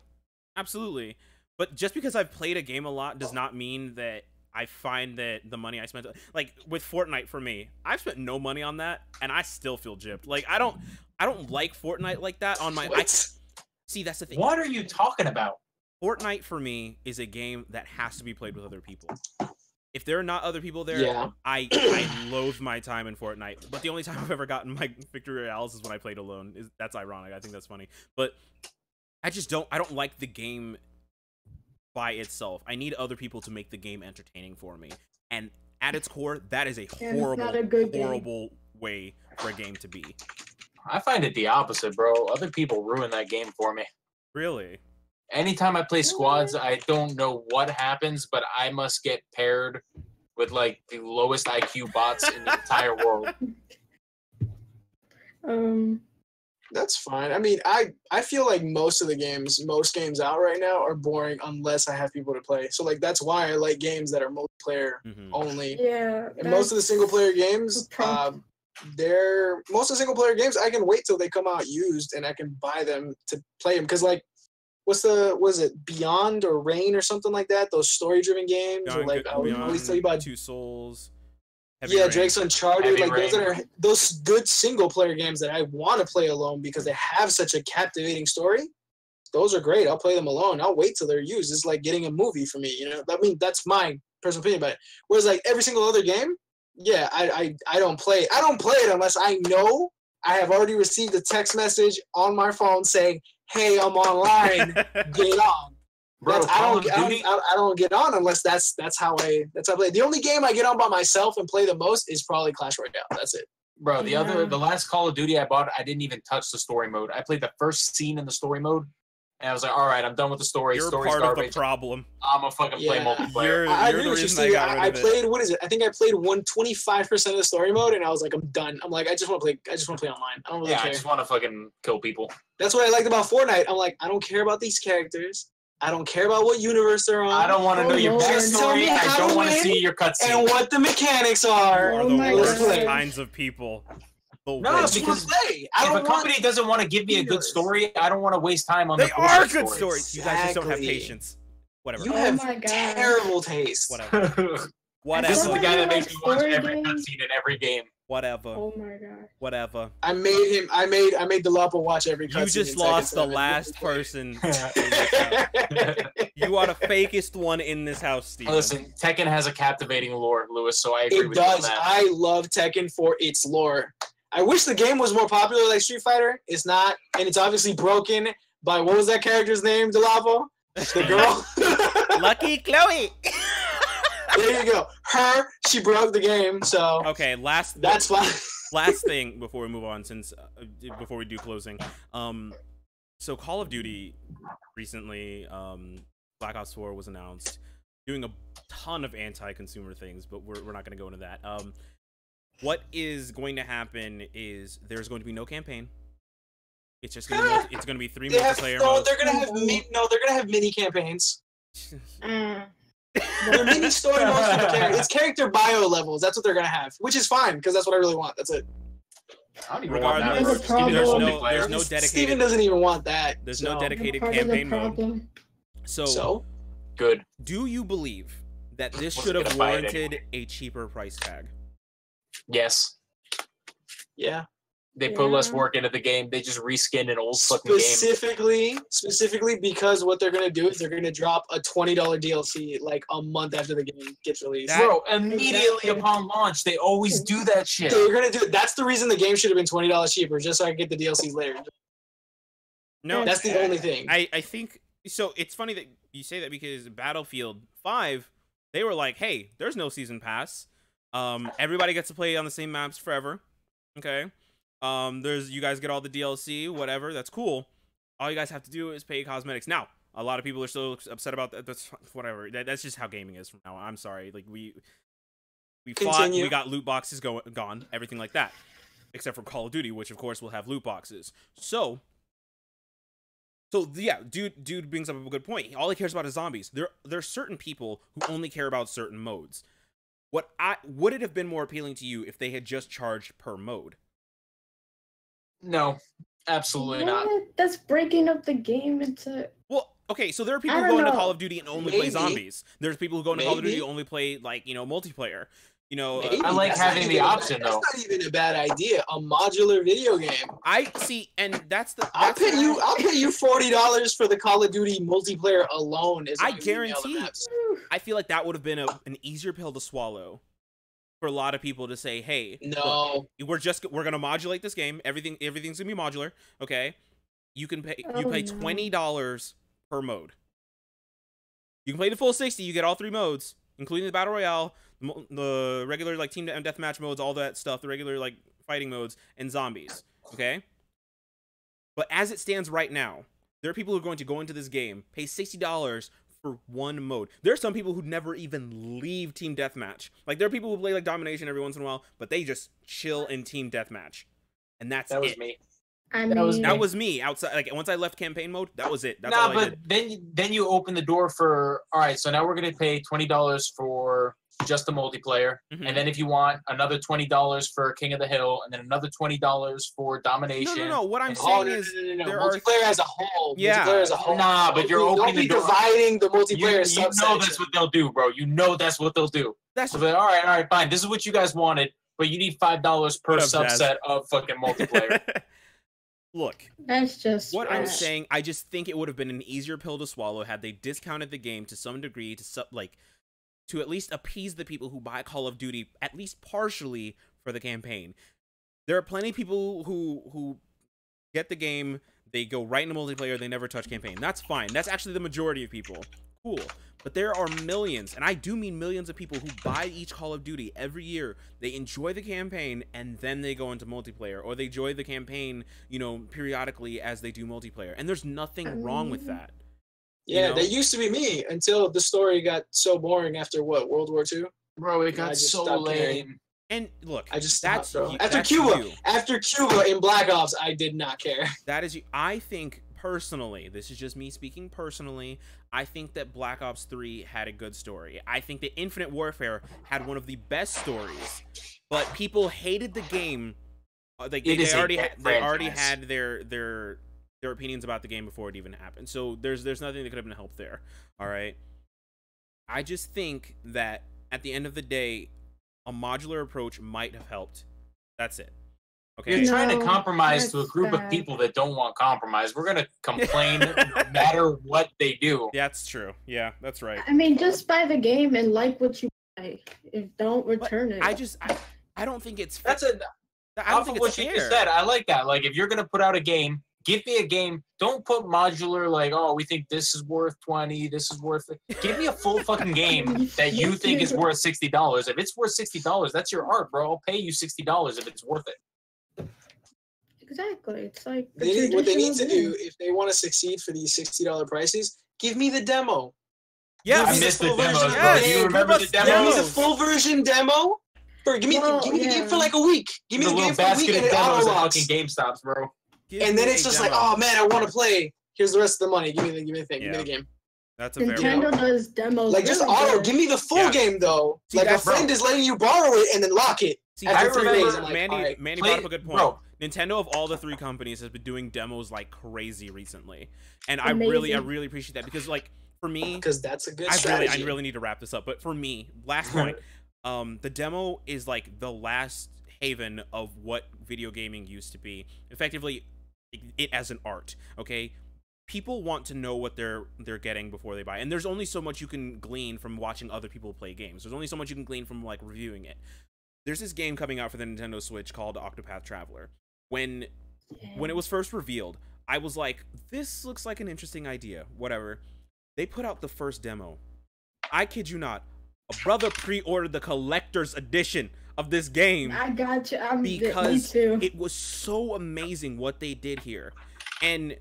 absolutely. But just because I've played a game a lot does not mean that I find that the money I spent, like with Fortnite for me, I've spent no money on that and I still feel gypped. Like I don't like Fortnite like that on my. See, that's the thing. What are you talking about? Fortnite for me is a game that has to be played with other people. If there are not other people there, Yeah. I loathe my time in Fortnite. But the only time I've ever gotten my victory royales is when I played alone. That's ironic. I think that's funny. But I don't like the game by itself. I need other people to make the game entertaining for me. And at its core, that is a And it's not a good game. horrible way for a game to be. I find it the opposite, bro. Other people ruin that game for me. Really? Anytime I play squads, I don't know what happens, but I must get paired with like the lowest IQ bots in the entire world. That's fine. I mean, I feel like most games out right now are boring unless I have people to play. So like that's why I like games that are multiplayer Mhm. only. Yeah. And most of the single player games, Okay. most of the single player games I can wait till they come out used and I can buy them to play them because like was it Beyond or Rain or something like that? Those story driven games or like I would always tell you about Two Souls. Yeah, Rain. Drake's Uncharted, Heavy like Rain. those good single player games that I want to play alone because they have such a captivating story. Those are great. I'll play them alone. I'll wait till they're used. It's like getting a movie for me, you know. I mean, that's my personal opinion about it. Whereas like every single other game, yeah, I don't play. I don't play it unless I know I have already received a text message on my phone saying, "Hey, I'm online. Get on." Bro, I don't get on unless that's how I play. The only game I get on by myself and play the most is probably Clash Royale. That's it. Bro, Yeah. the last Call of Duty I bought, I didn't even touch the story mode. I played the first scene in the story mode, and I was like, all right, I'm done with the story. You're Story's part of garbage. the problem. I'm gonna fucking play Yeah. multiplayer. I You're agree the with you, reason I Steve. got rid I of it. played, what is it? I think I played 125% of the story mode, and I was like, I'm done. I'm like, I just want to play online. I don't really Yeah, I care. just want to fucking kill people. That's what I liked about Fortnite. I'm like, I don't care about these characters. I don't care about what universe they're on. I don't want to Oh, know your Lord. Just tell me backstory. I how don't to want to win see your and cutscene. what the mechanics are. Are Oh the my worst God. kinds of people. The No, I worst. just want because to play. I If don't a company want. doesn't want to give me a good universe. story, I don't want to waste time on They the are bullshit good stories. stories. You guys just don't have Exactly. patience. Whatever. You Oh have my God. terrible taste. Whatever. This Whatever. is the Someone guy who that makes me likes watch story every games? cutscene in every game. Whatever. Oh my God. Whatever. I made Delapo watch every cutscene. You just in lost Tekken the 7. last person in this house. You are the fakest one in this house, Steven. Listen, Tekken has a captivating lore, Lewis, so I agree It with you on does. that. I love Tekken for its lore. I wish the game was more popular like Street Fighter. It's not, and it's obviously broken by what was that character's name, Delavo? The girl. Lucky Chloe. There you go. She broke the game, so Okay, that's fine. last thing before we move on, since before we do closing, so Call of Duty recently, Black Ops 4 was announced, doing a ton of anti-consumer things, but we're not going to go into that. What is going to happen is there's going to be no campaign. It's just going to be it's going to be 3 multiplayer modes. They're gonna have mini campaigns. They're mini story modes for the character. It's character bio levels. That's what they're gonna have, which is fine because that's what I really want. That's it. I don't even want that. Regardless, Just give me there's multiplayer. no dedicated. Steven doesn't even want that. There's so. no dedicated Part of the campaign mode. problem. So, Good. do you believe that this Wasn't should have gonna buy it warranted anyway. a cheaper price tag? Yes. Yeah. They put less Yeah. work into the game. They just reskinned an old fucking game. Specifically because what they're gonna do is they're gonna drop a $20 DLC like a month after the game gets released. Bro, immediately upon launch, they always do that shit. They're gonna do. That's the reason the game should have been $20 cheaper, just so I can get the DLCs later. No, That's the only thing. I think so. It's funny that you say that because Battlefield 5, they were like, "Hey, there's no season pass. Everybody gets to play on the same maps forever. Okay. You guys get all the DLC, whatever. That's cool. All you guys have to do is pay cosmetics." Now, a lot of people are still upset about that. That's whatever. That's just how gaming is from now on. I'm sorry. Like we fought, Continue. we got loot boxes gone, everything like that, except for Call of Duty, which of course will have loot boxes. So yeah, dude brings up a good point. All he cares about is zombies. There are certain people who only care about certain modes. Would it have been more appealing to you if they had just charged per mode? No, absolutely not. What? That's breaking up the game into. Well, okay, so there are people I who don't go into know. Call of Duty and only play Maybe. zombies. There's people who go into Call of Duty Maybe. and only play multiplayer. Maybe. I like That's having not the even a option, bad- though. That's not even a bad idea. A modular video game. I see, and I'll pay you $40 for the Call of Duty multiplayer alone. As I long as you nail the guarantee- maps. I feel like that would have been an easier pill to swallow for a lot of people to say, "Hey, No. look, we're gonna modulate this game. Everything's gonna be modular. Okay, you pay Oh, no. $20 per mode. You can play the full 60. You get all 3 modes, including the battle royale, the regular like team deathmatch modes, all that stuff, the regular like fighting modes, and zombies. Okay, but as it stands right now, there are people who are going to go into this game, pay $60 for one mode. There are some people who never even leave team deathmatch. Like there are people who play like domination every once in a while, but they just chill in team deathmatch, and that's That was it. me. I That was mean, That was me outside. Like once I left campaign mode, that was it. That's Nah, all I but did. then you open the door for, all right, so now we're going to pay $20 for just the multiplayer. Mhm. And then if you want another $20 for King of the Hill, and then another $20 for domination. No. What I'm and- saying no, is, no. there are Multiplayer as a whole. Yeah. Multiplayer as a whole. Nah, but you're Don't opening be the door. dividing the You multiplayer know subsection. that's what they'll do, bro. You know that's what they'll do. that's So they're all right, fine. This is what you guys wanted, but you need $5 per What up, Jazz? subset of fucking multiplayer. Look, that's just what I'm trash. saying, I just think it would have been an easier pill to swallow had they discounted the game to some degree to at least appease the people who buy Call of Duty at least partially for the campaign. There are plenty of people who get the game, they go right into multiplayer, they never touch campaign. That's fine. That's actually the majority of people. Cool. But there are millions, and I do mean millions of people who buy each Call of Duty every year. They enjoy the campaign, and then they go into multiplayer, or they enjoy the campaign, periodically as they do multiplayer. And there's nothing wrong with that. Yeah, You know? that used to be me until the story got so boring after World War II? Bro, it I got just so stopped caring. lame. And look, I just that's stopped, bro. you- After that's Cuba, you. after Cuba in Black Ops, I did not care. That is you. I think personally, this is just me speaking personally, I think that Black Ops 3 had a good story. I think that Infinite Warfare had one of the best stories, but people hated the game. They is a already great they already franchise. had their opinions about the game before it even happened. So there's nothing that could have been helped there. All right. I just think that at the end of the day, a modular approach might have helped. That's it. Okay. You're trying to No, compromise to a that's group of bad. people that don't want compromise. We're going to complain no matter what they do. That's true. Yeah, that's right. I mean, just buy the game and like what you buy. If don't return it. I don't think it's fair. That's a I don't off think of what it's you fair. just said. I like that. Like, if you're going to put out a game, Give me a game. Don't put modular like, oh, we think this is worth 20, this is worth it. Give me a full fucking game that you think is worth $60. If it's worth $60, that's your art, bro. I'll pay you $60 if it's worth it. Exactly. It's like what they need to do if they want to succeed for these $60 prices, give me the demo. Yeah, I missed the demos, bro. Yes, You remember the Give me demos? the full version demo. Bro, give me the game for like a week. Give me the game for a week basket and of it demos auto at locks. fucking GameStops, bro. And then it's just like, oh man, I want to play. Here's the rest of the money. Give me the thing. Give me the game. That's a very Nintendo does demos. Like just really auto. good. Give me the full game though. See, Like a that's- friend is letting you borrow it and then lock it. See, After I 3 remember days, I'm like, Mandy, all right, Mandy play- brought up a good point. bro. Nintendo of all the 3 companies has been doing demos like crazy recently, and I Amazing. really appreciate that because like for me, because that's a good I strategy. really need to wrap this up. But for me, last point, the demo is like the last haven of what video gaming used to be. Effectively, it as an art. Okay, people want to know what they're getting before they buy, and there's only so much you can glean from watching other people play games. There's only so much you can glean from like reviewing it. There's this game coming out for the Nintendo Switch called Octopath Traveler. When it was first revealed, I was like, this looks like an interesting idea. Whatever. They put out the first demo. I kid you not. A brother pre-ordered the collector's edition of this game. I got you. Because me too. it was so amazing what they did here. And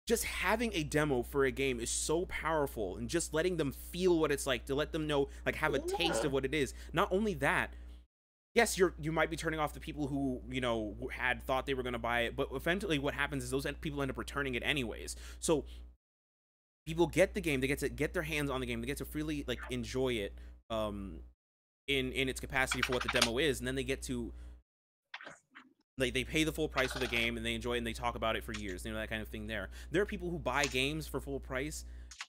just having a demo for a game is so powerful, and just letting them feel what it's like, to let them know, like have a taste of what it is. Not only that, yes, you might be turning off the people who, you know, had thought they were going to buy it, but eventually what happens is those people end up returning it anyways. So people get the game, they get to get their hands on the game, they get to freely like enjoy it in its capacity for what the demo is, and then they get to like they pay the full price for the game and they enjoy it and they talk about it for years, you know, that kind of thing. There are people who buy games for full price,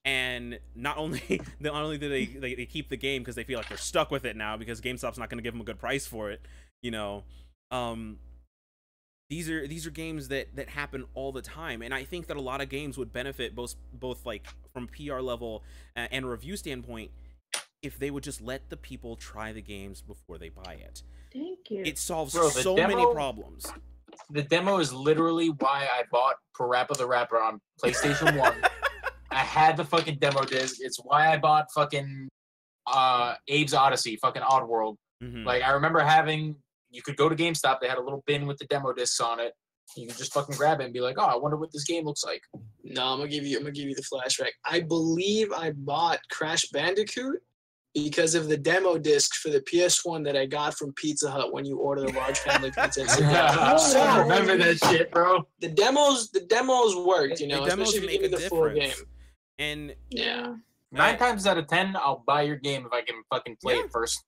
and not only do they keep the game because they feel like they're stuck with it now because GameStop's not going to give them a good price for it, you know. These are games that happen all the time, and I think that a lot of games would benefit both like from PR level and a review standpoint if they would just let the people try the games before they buy it. Thank you. It solves Bro, so many problems. The demo is literally why I bought Parappa the Rapper on PlayStation 1. I had the fucking demo disc. It's why I bought fucking Abe's Odyssey, fucking Oddworld. Mm-hmm. Like, I remember you could go to GameStop, they had a little bin with the demo discs on it. You could just fucking grab it and be like, oh, I wonder what this game looks like. No, I'm gonna give you the flashback. I believe I bought Crash Bandicoot because of the demo disc for the PS1 that I got from Pizza Hut when you order the large family pizza. I remember that shit, bro. The demos worked, you know, the demos especially if you make give a me the full difference. game. And Yeah. 9 times out of 10, I'll buy your game if I can fucking play it first.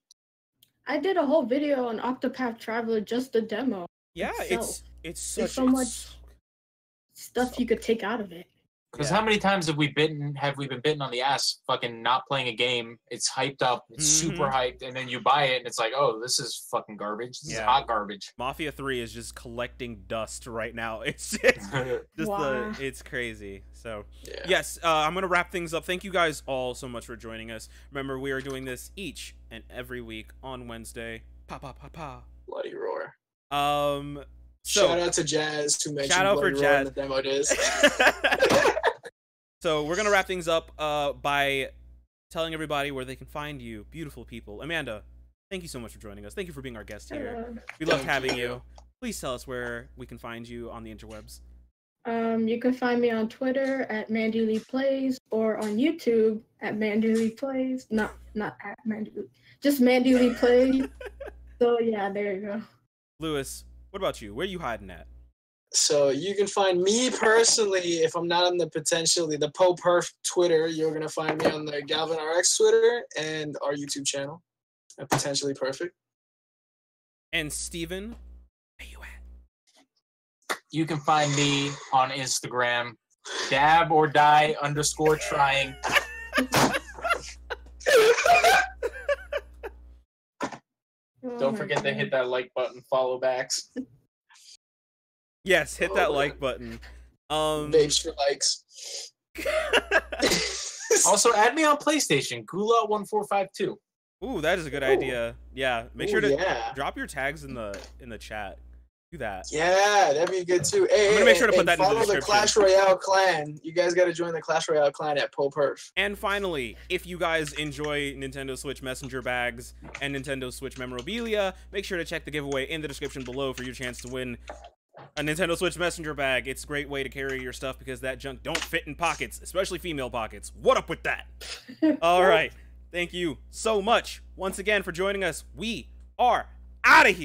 I did a whole video on Octopath Traveler, just the demo. yeah, itself. it's such There's so much stuff you could take out of it. Because how many times have we been bitten on the ass fucking not playing a game? It's hyped up, it's super hyped, and then you buy it and it's like, oh, this is fucking garbage. This is hot garbage. Mafia 3 is just collecting dust right now. It's just Wow. it's crazy. So yes, I'm gonna wrap things up. Thank you guys all so much for joining us. Remember, we are doing this each and every week on Wednesday. Pa pa pa pa. Bloody roar. So Shout out to Jazz who mentioned shout out Bloody for Roar in Jazz. the demo disc. So we're gonna wrap things up by telling everybody where they can find you, beautiful people. Amanda, thank you so much for joining us. Thank you for being our guest here. We loved having you. Please tell us where we can find you on the interwebs. You can find me on Twitter at Mandy Lee Plays or on YouTube at Mandy Lee Plays. Not at Mandy Lee, just Mandy Lee Plays. So yeah, there you go. Lewis, what about you? Where are you hiding at? So you can find me personally if I'm not on the PoPerf Twitter. You're gonna find me on the Galvin RX Twitter and our YouTube channel at Potentially Perfect. And Steven, where you at? You can find me on Instagram, dab_or_die_trying. Don't forget to hit that like button, follow backs. Yes, hit that like button. Babes for likes. Also, add me on PlayStation, Gula1452. Ooh, that is a good idea. Yeah, make sure to yeah. drop your tags in the chat. Do that. Yeah, that'd be good too. Hey, I'm gonna make sure to put that in the follow the description. Clash Royale clan. You guys got to join the Clash Royale clan at PoPerf. And finally, if you guys enjoy Nintendo Switch messenger bags and Nintendo Switch memorabilia, make sure to check the giveaway in the description below for your chance to win a Nintendo Switch messenger bag. It's a great way to carry your stuff because that junk don't fit in pockets, especially female pockets. What up with that? All right. Thank you so much once again for joining us. We are out of here.